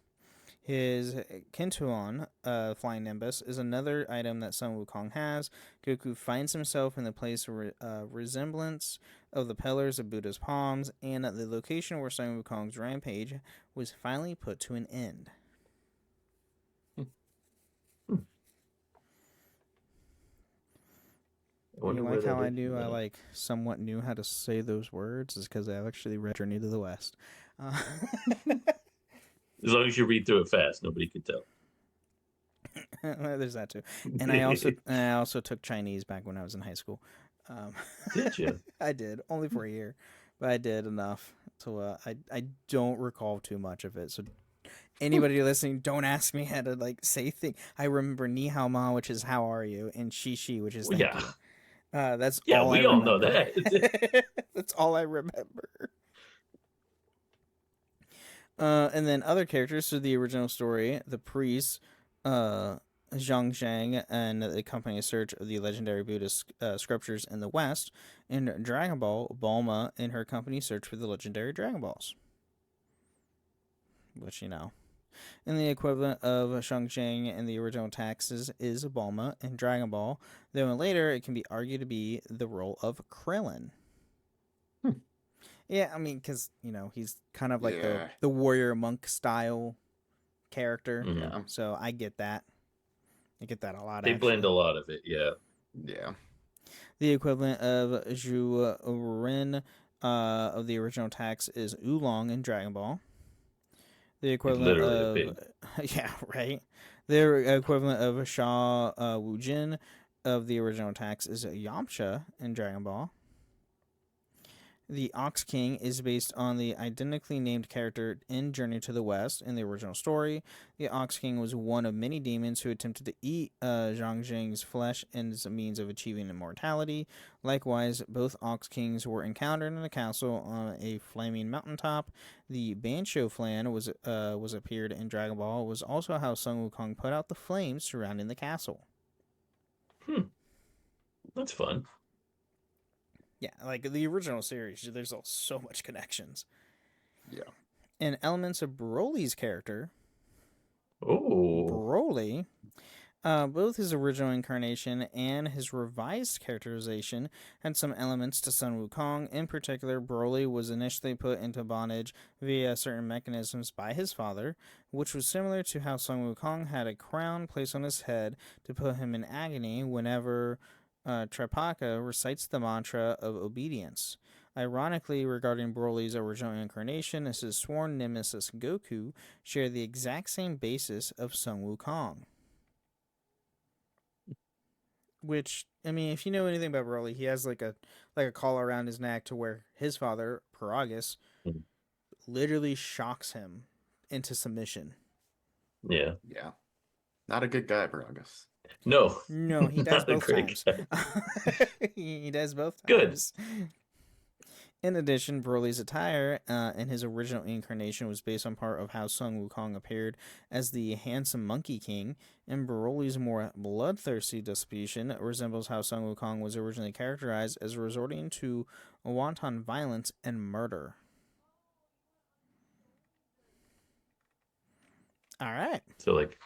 His Kintuon, Flying Nimbus, is another item that Sun Wukong has. Goku finds himself in the place of resemblance of the pillars of Buddha's palms, and at the location where Sun Wukong's rampage was finally put to an end. You like how I knew I somewhat knew how to say those words? Is because I actually read Journey to the West. As long as you read through it fast, nobody can tell. There's that too. And I also took Chinese back when I was in high school. Did you? I did, only for a year, but I did enough. So I don't recall too much of it. So anybody listening, don't ask me how to say things. I remember ni hao ma, which is how are you, and shi, which is thank you. That's all we all know that. That's all I remember. And then other characters. So the original story, the priest, Zhang Zhang, and the accompanying search of the legendary Buddhist scriptures in the West. In Dragon Ball, Bulma and her company search for the legendary Dragon Balls. Which, And the equivalent of Shang Tsung in the original texts is Bulma in Dragon Ball, though later it can be argued to be the role of Krillin. Yeah, I mean, because, he's kind of like the warrior monk style character. Yeah. So I get that. I get that a lot. They blend a lot of it, yeah. Yeah. The equivalent of Zhu Ren of the original text is Oolong in Dragon Ball. The equivalent of yeah, right. Their equivalent of Sha Wujin of the original text is Yamcha in Dragon Ball. The Ox King is based on the identically named character in Journey to the West in the original story. The Ox King was one of many demons who attempted to eat Zhang Jing's flesh as a means of achieving immortality. Likewise, both Ox Kings were encountered in a castle on a flaming mountaintop. The Bancho Flan was appeared in Dragon Ball. It was also how Sun Wukong put out the flames surrounding the castle. That's fun. Yeah, like the original series, there's so much connections. Yeah. And elements of Broly's character. Oh. Broly, both his original incarnation and his revised characterization had some elements to Sun Wukong. In particular, Broly was initially put into bondage via certain mechanisms by his father, which was similar to how Sun Wukong had a crown placed on his head to put him in agony whenever Tripaka recites the mantra of obedience. Ironically, regarding Broly's original incarnation, as his sworn nemesis Goku shared the exact same basis of Sun Wukong. Which, I mean, if you know anything about Broly, he has like a collar around his neck to where his father, Paragus, literally shocks him into submission. Yeah. Yeah. Not a good guy, Paragus. No, he does not a both great times. He does both times. Good. In addition, Broly's attire in his original incarnation was based on part of how Sun Wukong appeared as the handsome Monkey King, and Broly's more bloodthirsty disposition resembles how Sun Wukong was originally characterized as resorting to wanton violence and murder. All right. So like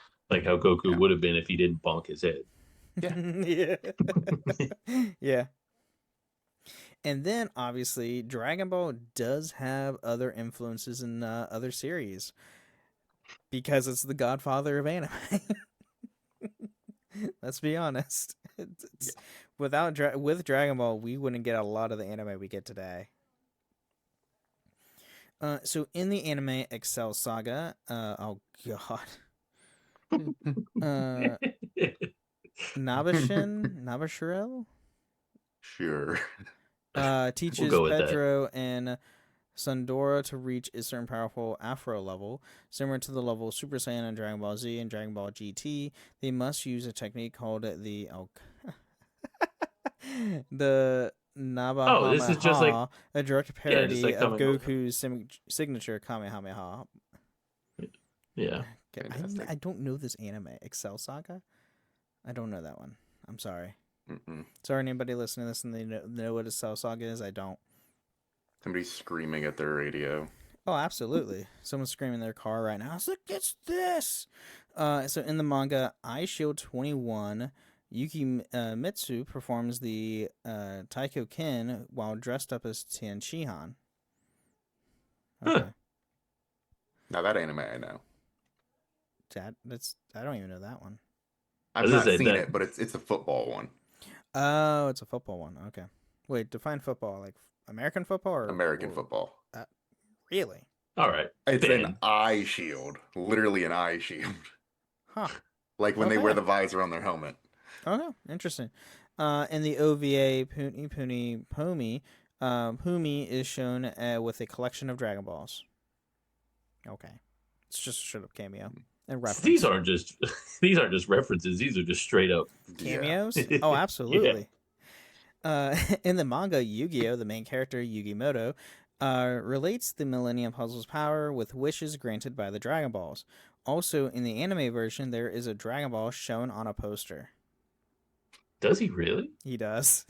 how Goku would have been if he didn't bonk his head. Yeah. Yeah. And then, obviously, Dragon Ball does have other influences in other series. Because it's the godfather of anime. Let's be honest. With Dragon Ball, we wouldn't get a lot of the anime we get today. So, in the anime Excel Saga, oh god. Nabashiro? Sure. Teaches Pedro and Sundora to reach a certain powerful Afro level, similar to the level of Super Saiyan in Dragon Ball Z and Dragon Ball GT. They must use a technique called the Nabaha. Oh, this is just like a direct parody of Goku's signature Kamehameha. Yeah. Okay. I don't know this anime. Excel Saga? I don't know that one. I'm sorry. Sorry, anybody listening to this and they know what a Cell Saga is? I don't. Somebody's screaming at their radio. Oh, absolutely. Someone's screaming in their car right now. It's like, it's this! So in the manga, iShield 21, Yuki Mitsu performs the Taiko Ken while dressed up as Tien Shihan. Okay. Now that anime I know. I don't even know that one. I've not seen it, but it's a football one. Oh, it's a football one. Okay. Wait, define football. Like American football or American football? Really? All right. It's an eye shield. Literally an eye shield. Huh. Like when they wear the visor on their helmet. Okay, interesting. In the OVA Puni Puni Pomi, Humi is shown with a collection of Dragon Balls. Okay. It's just a straight up cameo. And reference. These aren't just references. These are just straight up cameos. Yeah. Oh, absolutely. Yeah. In the manga, Yu-Gi-Oh, the main character Yugimoto relates the Millennium Puzzle's power with wishes granted by the Dragon Balls. Also, in the anime version, there is a Dragon Ball shown on a poster. Does he really? He does.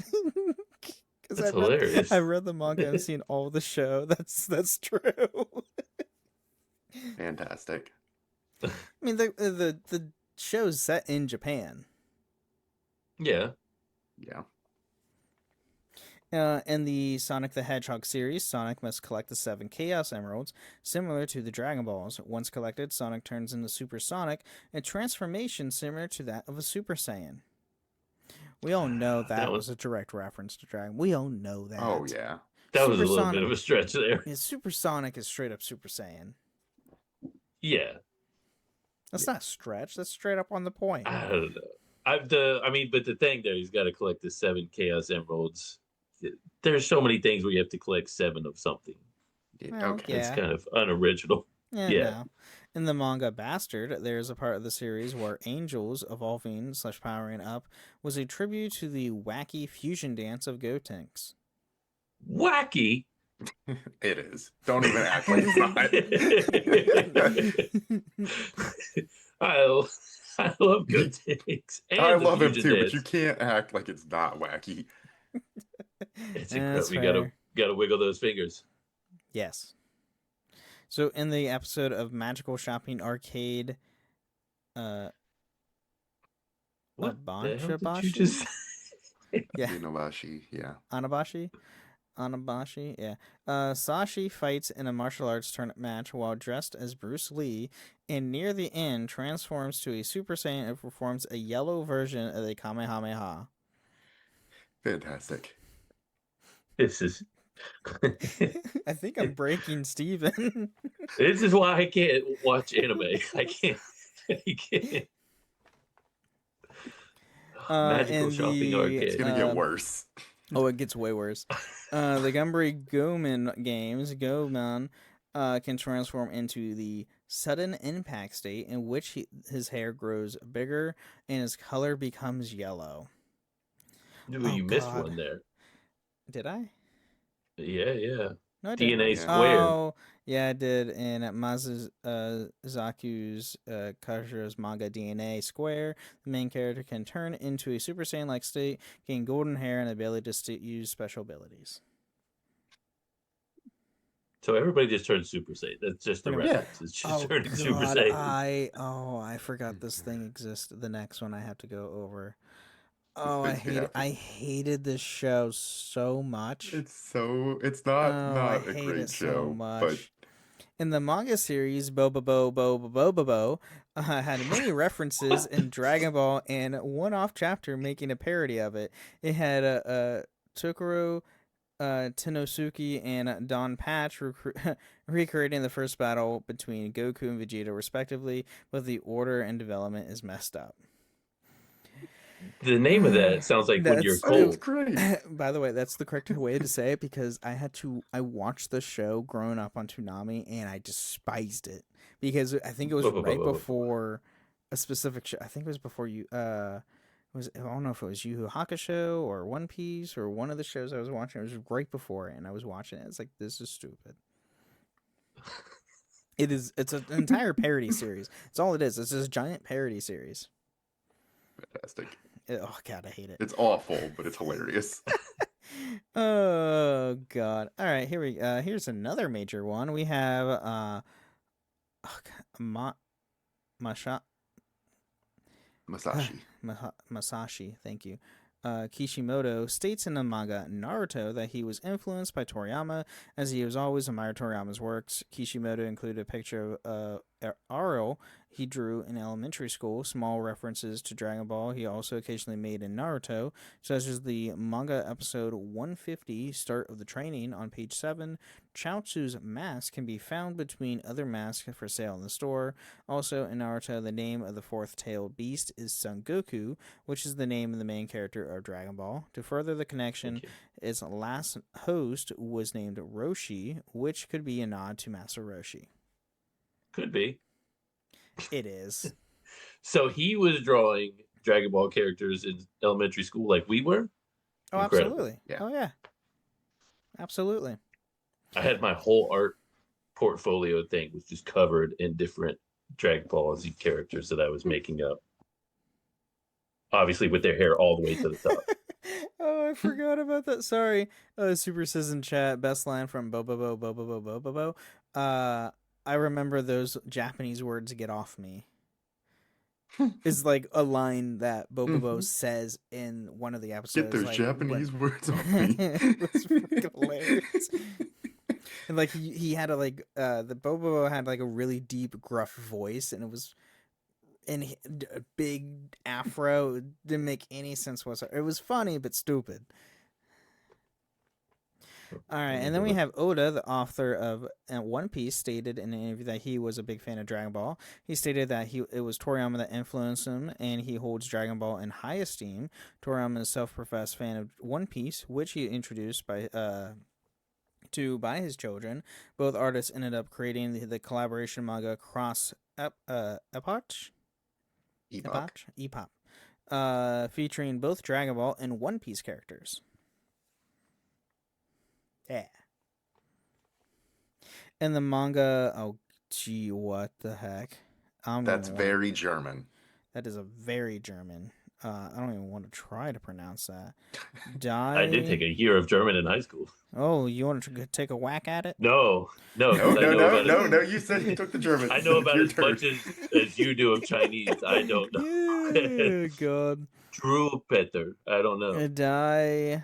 That's hilarious. I read the manga and seen all the show. That's true. Fantastic. I mean, the show's set in Japan. Yeah. Yeah. In the Sonic the Hedgehog series, Sonic must collect the 7 Chaos Emeralds, similar to the Dragon Balls. Once collected, Sonic turns into Super Sonic, a transformation similar to that of a Super Saiyan. We all know that was a direct reference to Dragon. We all know that. Oh, yeah. That was a little bit of a stretch there. Yeah, Super Sonic is straight up Super Saiyan. Yeah. That's not stretch. That's straight up on the point. I don't know. But the thing there, he's got to collect the 7 Chaos Emeralds. There's so many things where you have to collect 7 of something. Well, Okay. It's kind of unoriginal. Yeah. No. In the manga Bastard, there's a part of the series where angels evolving / powering up was a tribute to the wacky fusion dance of Gotenks. Wacky? It is. Don't even act like it's not. I love Gotenks. I love him too, but you can't act like it's not wacky. It's incredible. You gotta wiggle those fingers. Yes. So in the episode of Magical Shopping Arcade, What the hell did you Banchabashi? just Yeah. Inabashi, yeah. Anabashi, yeah. Sashi fights in a martial arts tournament match while dressed as Bruce Lee, and near the end transforms to a Super Saiyan and performs a yellow version of the Kamehameha. Fantastic. This is I think I'm breaking Steven. this is why I can't watch anime. I can't. Magical Shopping Arcade. It's gonna get worse. Oh, it gets way worse. The Gumbri Goman games, Goman, can transform into the sudden impact state in which his hair grows bigger and his color becomes yellow. Dude, you missed one there. Did I? Yeah. No, I DNA didn't. Square. Oh, yeah, I did. And at Masazaku's Kajira's manga DNA Square, the main character can turn into a Super Saiyan-like state, gain golden hair, and the ability to use special abilities. So everybody just turned Super Saiyan. That's just the reference. It's just turning Super Saiyan. I forgot this thing exists. The next one I have to go over. Oh, I hated this show so much. It's not a great show, so much. but in the manga series, Bobobo had many references in Dragon Ball and one-off chapter making a parody of it. It had Tokoro, Tenosuke, and Don Patch recreating the first battle between Goku and Vegeta respectively, but the order and development is messed up. The name of that sounds like When You're Cold. Great. By the way, that's the correct way to say it because I watched the show growing up on Toonami and I despised it because I think it was right before a specific show. I think it was before I don't know if it was Yu Yu Hakusho or One Piece or one of the shows I was watching. It was right before it and I was watching it. It's like, this is stupid. It's an entire parody series. It's all it is. It's this giant parody series. Fantastic. Oh God, I hate it. It's awful, but it's hilarious. Oh God! All right, here's another major one. We have Masashi. Thank you. Kishimoto states in the manga Naruto that he was influenced by Toriyama, as he was always admired Toriyama's works. Kishimoto included a picture of Ariel he drew in elementary school, small references to Dragon Ball he also occasionally made in Naruto, such as the manga episode 150, Start of the Training, on page 7. Chaozu's mask can be found between other masks for sale in the store. Also in Naruto, the name of the fourth-tailed beast is Son Goku, which is the name of the main character of Dragon Ball. To further the connection, its last host was named Roshi, which could be a nod to Master Roshi. Could be. It is. So he was drawing Dragon Ball characters in elementary school like we were? Oh, Incredible. absolutely. Yeah. Oh, yeah. Absolutely. I had my whole art portfolio thing was just covered in different Dragon Ball Z characters that I was making up. Obviously with their hair all the way to the top. Oh, I forgot about that. Sorry. Super says in chat, best line from Bobobo. I remember those Japanese words get off me. Is like a line that Bobobo says in one of the episodes. Get those like, Japanese words off me. It's fucking hilarious. And like he had the Bobobo had like a really deep, gruff voice, and it was a big afro. It didn't make any sense whatsoever. It was funny but stupid. All right, and then we have Oda, the author of One Piece, stated in an interview that he was a big fan of Dragon Ball. He stated that it was Toriyama that influenced him, and he holds Dragon Ball in high esteem. Toriyama is a self-professed fan of One Piece, which he introduced by his children. Both artists ended up creating the collaboration manga Cross Epoch, featuring both Dragon Ball and One Piece characters. Yeah. And the manga, oh gee, what the heck? That's very German. That is a very German. I don't even want to try to pronounce that. I did take a year of German in high school. Oh, you want to take a whack at it? No. You said you took the German. I know about as much as you do of Chinese. I don't know. Oh, God. Drew Petter. I don't know. Die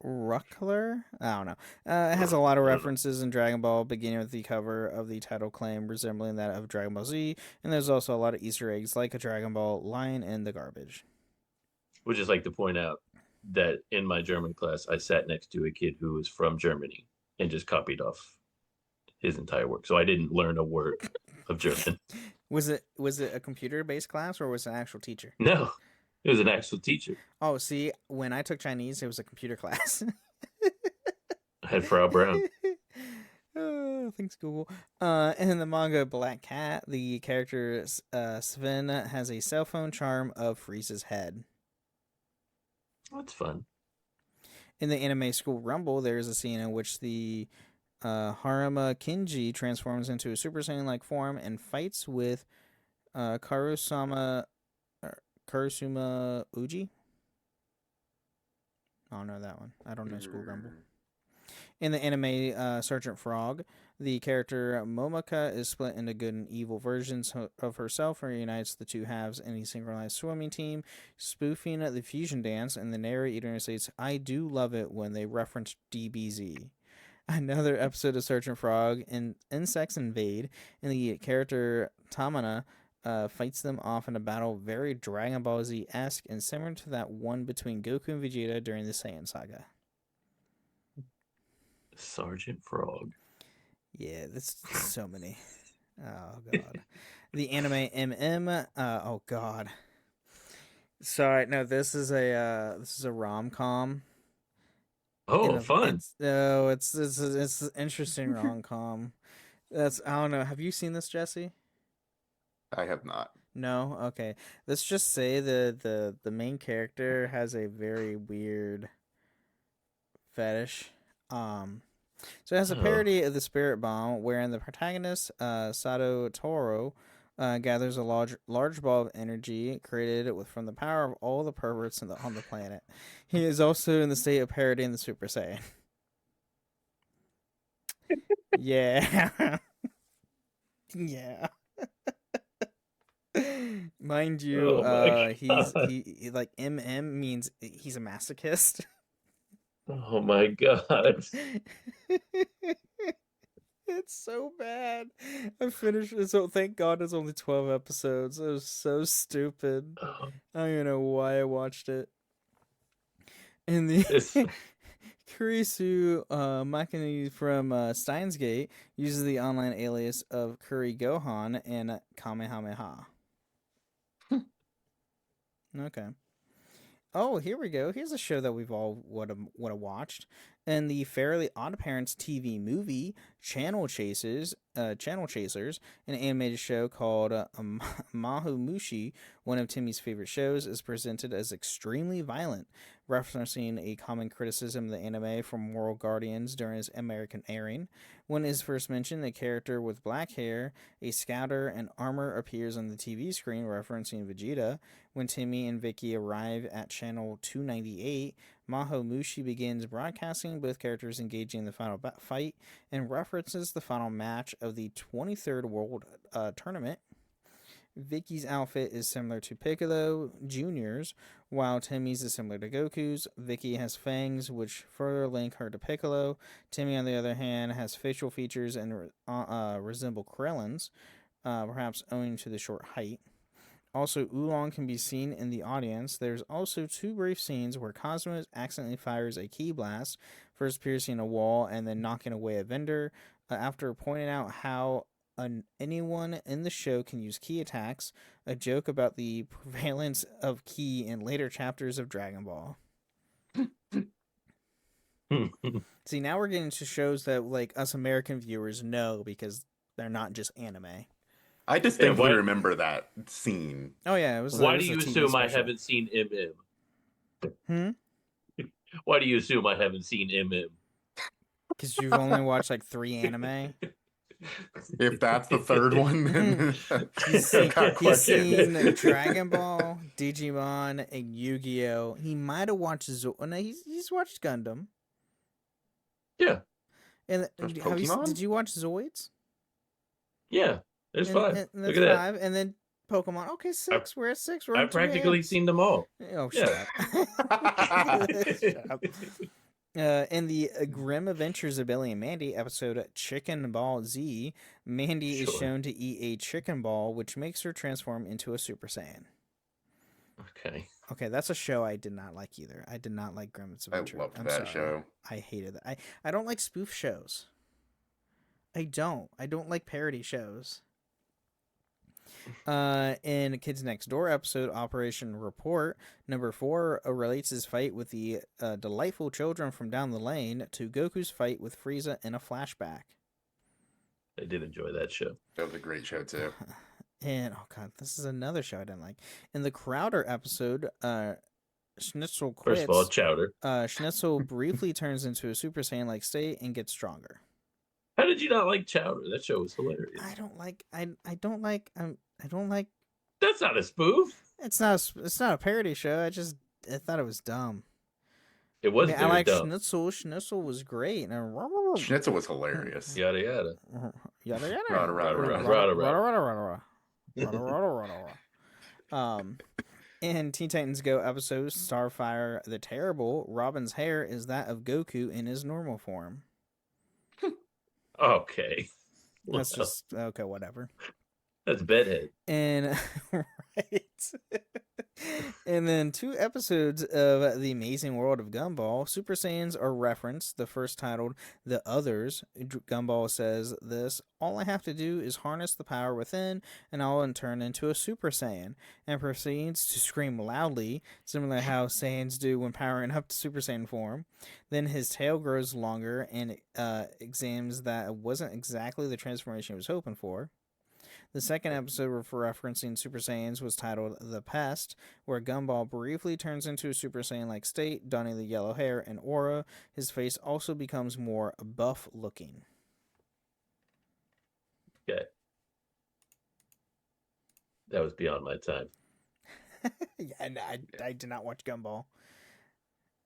Ruckler? I don't know. It has a lot of references in Dragon Ball, beginning with the cover of the title claim resembling that of Dragon Ball Z, and there's also a lot of Easter eggs like a Dragon Ball line in the garbage. Would just like to point out that in my German class, I sat next to a kid who was from Germany and just copied off his entire work. So I didn't learn a word of German. Was it a computer-based class or was it an actual teacher? No. It was an actual teacher. Oh, see, when I took Chinese, it was a computer class. I had Frau Brown. Oh, thanks, Google. And in the manga Black Cat, the character Sven has a cell phone charm of Frieza's head. That's fun. In the anime School Rumble, there is a scene in which the Haruma Kinji transforms into a Super Saiyan-like form and fights with Karusuma Uji? I don't know that one. I don't know School Rumble. In the anime Sergeant Frog, the character Momoko is split into good and evil versions of herself and unites the two halves in a synchronized swimming team, spoofing the fusion dance, and the narrator states, "I do love it when they reference DBZ." Another episode of Sergeant Frog, insects invade, and the character Tamana fights them off in a battle very Dragon Ball Z-esque and similar to that one between Goku and Vegeta during the Saiyan Saga. Sergeant Frog. Yeah, that's so many. Oh, God. The anime MM. Oh, God. Sorry, no, this is a rom-com. Oh, fun. It's an interesting rom-com. I don't know. Have you seen this, Jesse? I have not. No? Okay. Let's just say the main character has a very weird fetish. So it has a parody of the Spirit Bomb, wherein the protagonist, Sato Toro, gathers a large ball of energy created from the power of all the perverts on the planet. He is also in the state of parodying the Super Saiyan. Yeah. Yeah. Mind you, he like MM means he's a masochist. Oh my God. It's so bad. I finished it, so thank God it's only 12 episodes. It was so stupid. I don't even know why I watched it. And the Kurisu Makini from Steins Gate uses the online alias of Kuri Gohan and Kamehameha. Okay. Oh, here we go. Here's a show that we've all would have watched. In the Fairly Odd Parents TV movie, Channel Chasers, an animated show called Maho Mushi, one of Timmy's favorite shows, is presented as extremely violent, referencing a common criticism of the anime from Moral Guardians during its American airing. When it is first mentioned, the character with black hair, a scouter, and armor appears on the TV screen, referencing Vegeta. When Timmy and Vicky arrive at Channel 298, Maho Mushi begins broadcasting, both characters engaging in the final fight, and references the final match of the 23rd World Tournament. Vicky's outfit is similar to Piccolo Jr.'s, while Timmy's is similar to Goku's. Vicky has fangs, which further link her to Piccolo. Timmy, on the other hand, has facial features and resemble Krillin's, perhaps owing to the short height. Also, Oolong can be seen in the audience. There's also 2 brief scenes where Cosmos accidentally fires a key blast, first piercing a wall and then knocking away a vendor. After pointing out how anyone in the show can use key attacks, a joke about the prevalence of key in later chapters of Dragon Ball. See, now we're getting to shows that like us American viewers know because they're not just anime. I distinctly remember that scene. Oh yeah, it was. Why it was do you a TV assume I special. haven't seen MM? Hmm? Why do you assume I haven't seen MM? Because you've only watched like 3 anime. If that's the third one, then He's seen Dragon Ball, Digimon, and Yu-Gi-Oh. He might have watched no, he's watched Gundam. Yeah. And Pokemon? did you watch Zoids? Yeah. There's 5. And Look that's at 5, and then Pokemon. Okay, 6. We're at 6. We're I've practically seen them all. Oh, Yeah. shut up. In the Grim Adventures of Billy and Mandy episode Chicken Ball Z, Mandy is shown to eat a chicken ball, which makes her transform into a Super Saiyan. Okay, that's a show I did not like either. I did not like Grimm's Adventure. I loved that show. I hated that. I don't like spoof shows. I don't like parody shows. In Kids Next Door episode Operation Report, number 4 relates his fight with the delightful children from down the lane to Goku's fight with Frieza in a flashback. I did enjoy that show. That was a great show too. And oh god, this is another show I didn't like. In the Crowder episode, Schnitzel quits. First of all, Chowder. Schnitzel briefly turns into a Super Saiyan-like state and gets stronger. How did you not like Chowder? That show was hilarious. I don't like. That's not a spoof. It's not a parody show. I thought it was dumb. It was. I like Schnitzel. Schnitzel was great. Schnitzel was hilarious. Yada yada. Yada yada. Rada, rada, rada. Rada, rada. In Teen Titans Go episode Starfire the Terrible, Robin's hair is that of Goku in his normal form. Okay. That's just okay. Whatever. That's bedhead. And right. And then 2 episodes of The Amazing World of Gumball, Super Saiyans are referenced. The first titled The Others. Gumball says this: all I have to do is harness the power within, and I'll turn into a Super Saiyan, and proceeds to scream loudly, similar to how Saiyans do when powering up to Super Saiyan form. Then his tail grows longer and examines that it wasn't exactly the transformation he was hoping for. The second episode for referencing Super Saiyans was titled The Pest, where Gumball briefly turns into a Super Saiyan-like state, donning the yellow hair and aura. His face also becomes more buff-looking. Okay. That was beyond my time. Yeah, and I did not watch Gumball.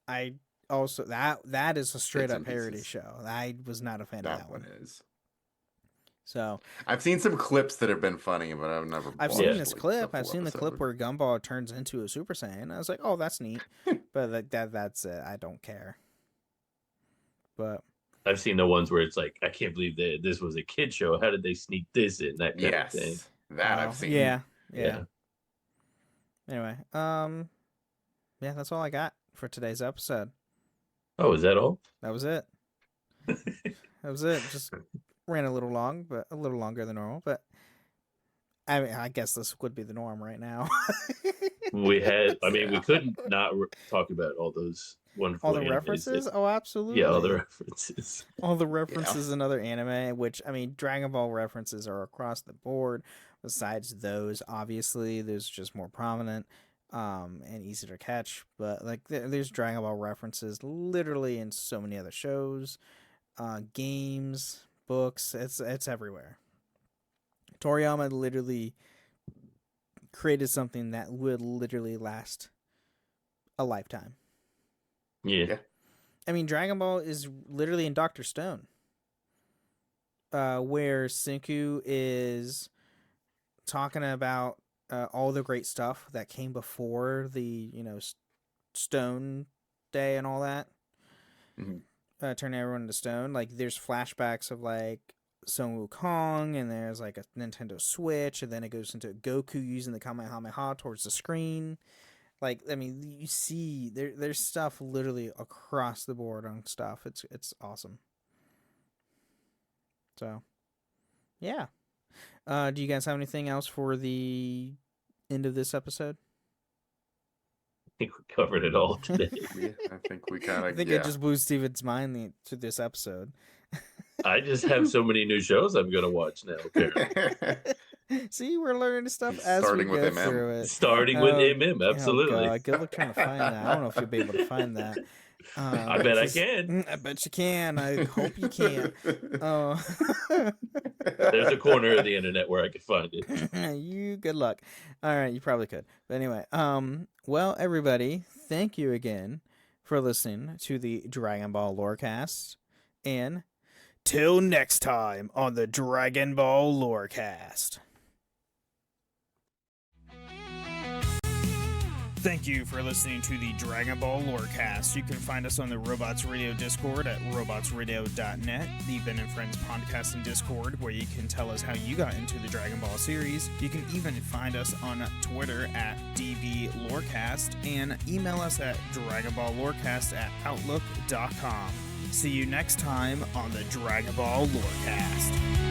I also that is a straight-up parody show. I was not a fan of that one. Is. So I've seen some clips that have been funny, but I've never. I've seen this clip. I've seen the clip where Gumball turns into a Super Saiyan. I was like, "Oh, that's neat," but that's it. I don't care. But I've seen the ones where it's like, I can't believe that this was a kid show. How did they sneak this in? That kind of thing. That I've seen. Yeah. Anyway, yeah, that's all I got for today's episode. Oh, is that all? That was it. That was it. Just ran a little long, but a little longer than normal. But I mean, I guess this would be the norm right now. We couldn't not talk about all those wonderful. All the references? Oh, absolutely. Yeah, all the references. All the references in other anime, which, I mean, Dragon Ball references are across the board. Besides those, obviously, there's just more prominent and easier to catch. But, like, there's Dragon Ball references literally in so many other shows, games, books. It's everywhere. Toriyama literally created something that would literally last a lifetime. Yeah. I mean, Dragon Ball is literally in Dr. Stone, where Senku is talking about all the great stuff that came before the, Stone Day and all that. Mm-hmm. Turning everyone into stone. Like, there's flashbacks of, like, Sun Wukong, and there's like a Nintendo Switch, and then it goes into Goku using the Kamehameha towards the screen. Like, I mean, you see there's stuff literally across the board on stuff. It's awesome. So, yeah. Do you guys have anything else for the end of this episode? I think we covered it all today. Yeah, I think we kind of. I think it just blew Steven's mind to this episode. I just have so many new shows I'm gonna watch now. Apparently. See, we're learning stuff as Starting we with go MM. through it. Starting with MM, absolutely. Oh God, good luck trying to find that. I don't know if you'll be able to find that. I bet I can. I bet you can. I hope you can. There's a corner of the internet where I could find it. You good luck. All right, you probably could. But anyway, well, everybody, thank you again for listening to the Dragon Ball Lorecast, and till next time on the Dragon Ball Lorecast. Thank you for listening to the Dragon Ball Lorecast. You can find us on the Robots Radio Discord at robotsradio.net, the Ben and Friends podcast and Discord, where you can tell us how you got into the Dragon Ball series. You can even find us on Twitter at DBLorecast and email us at dragonballlorecast@outlook.com. See you next time on the Dragon Ball Lorecast.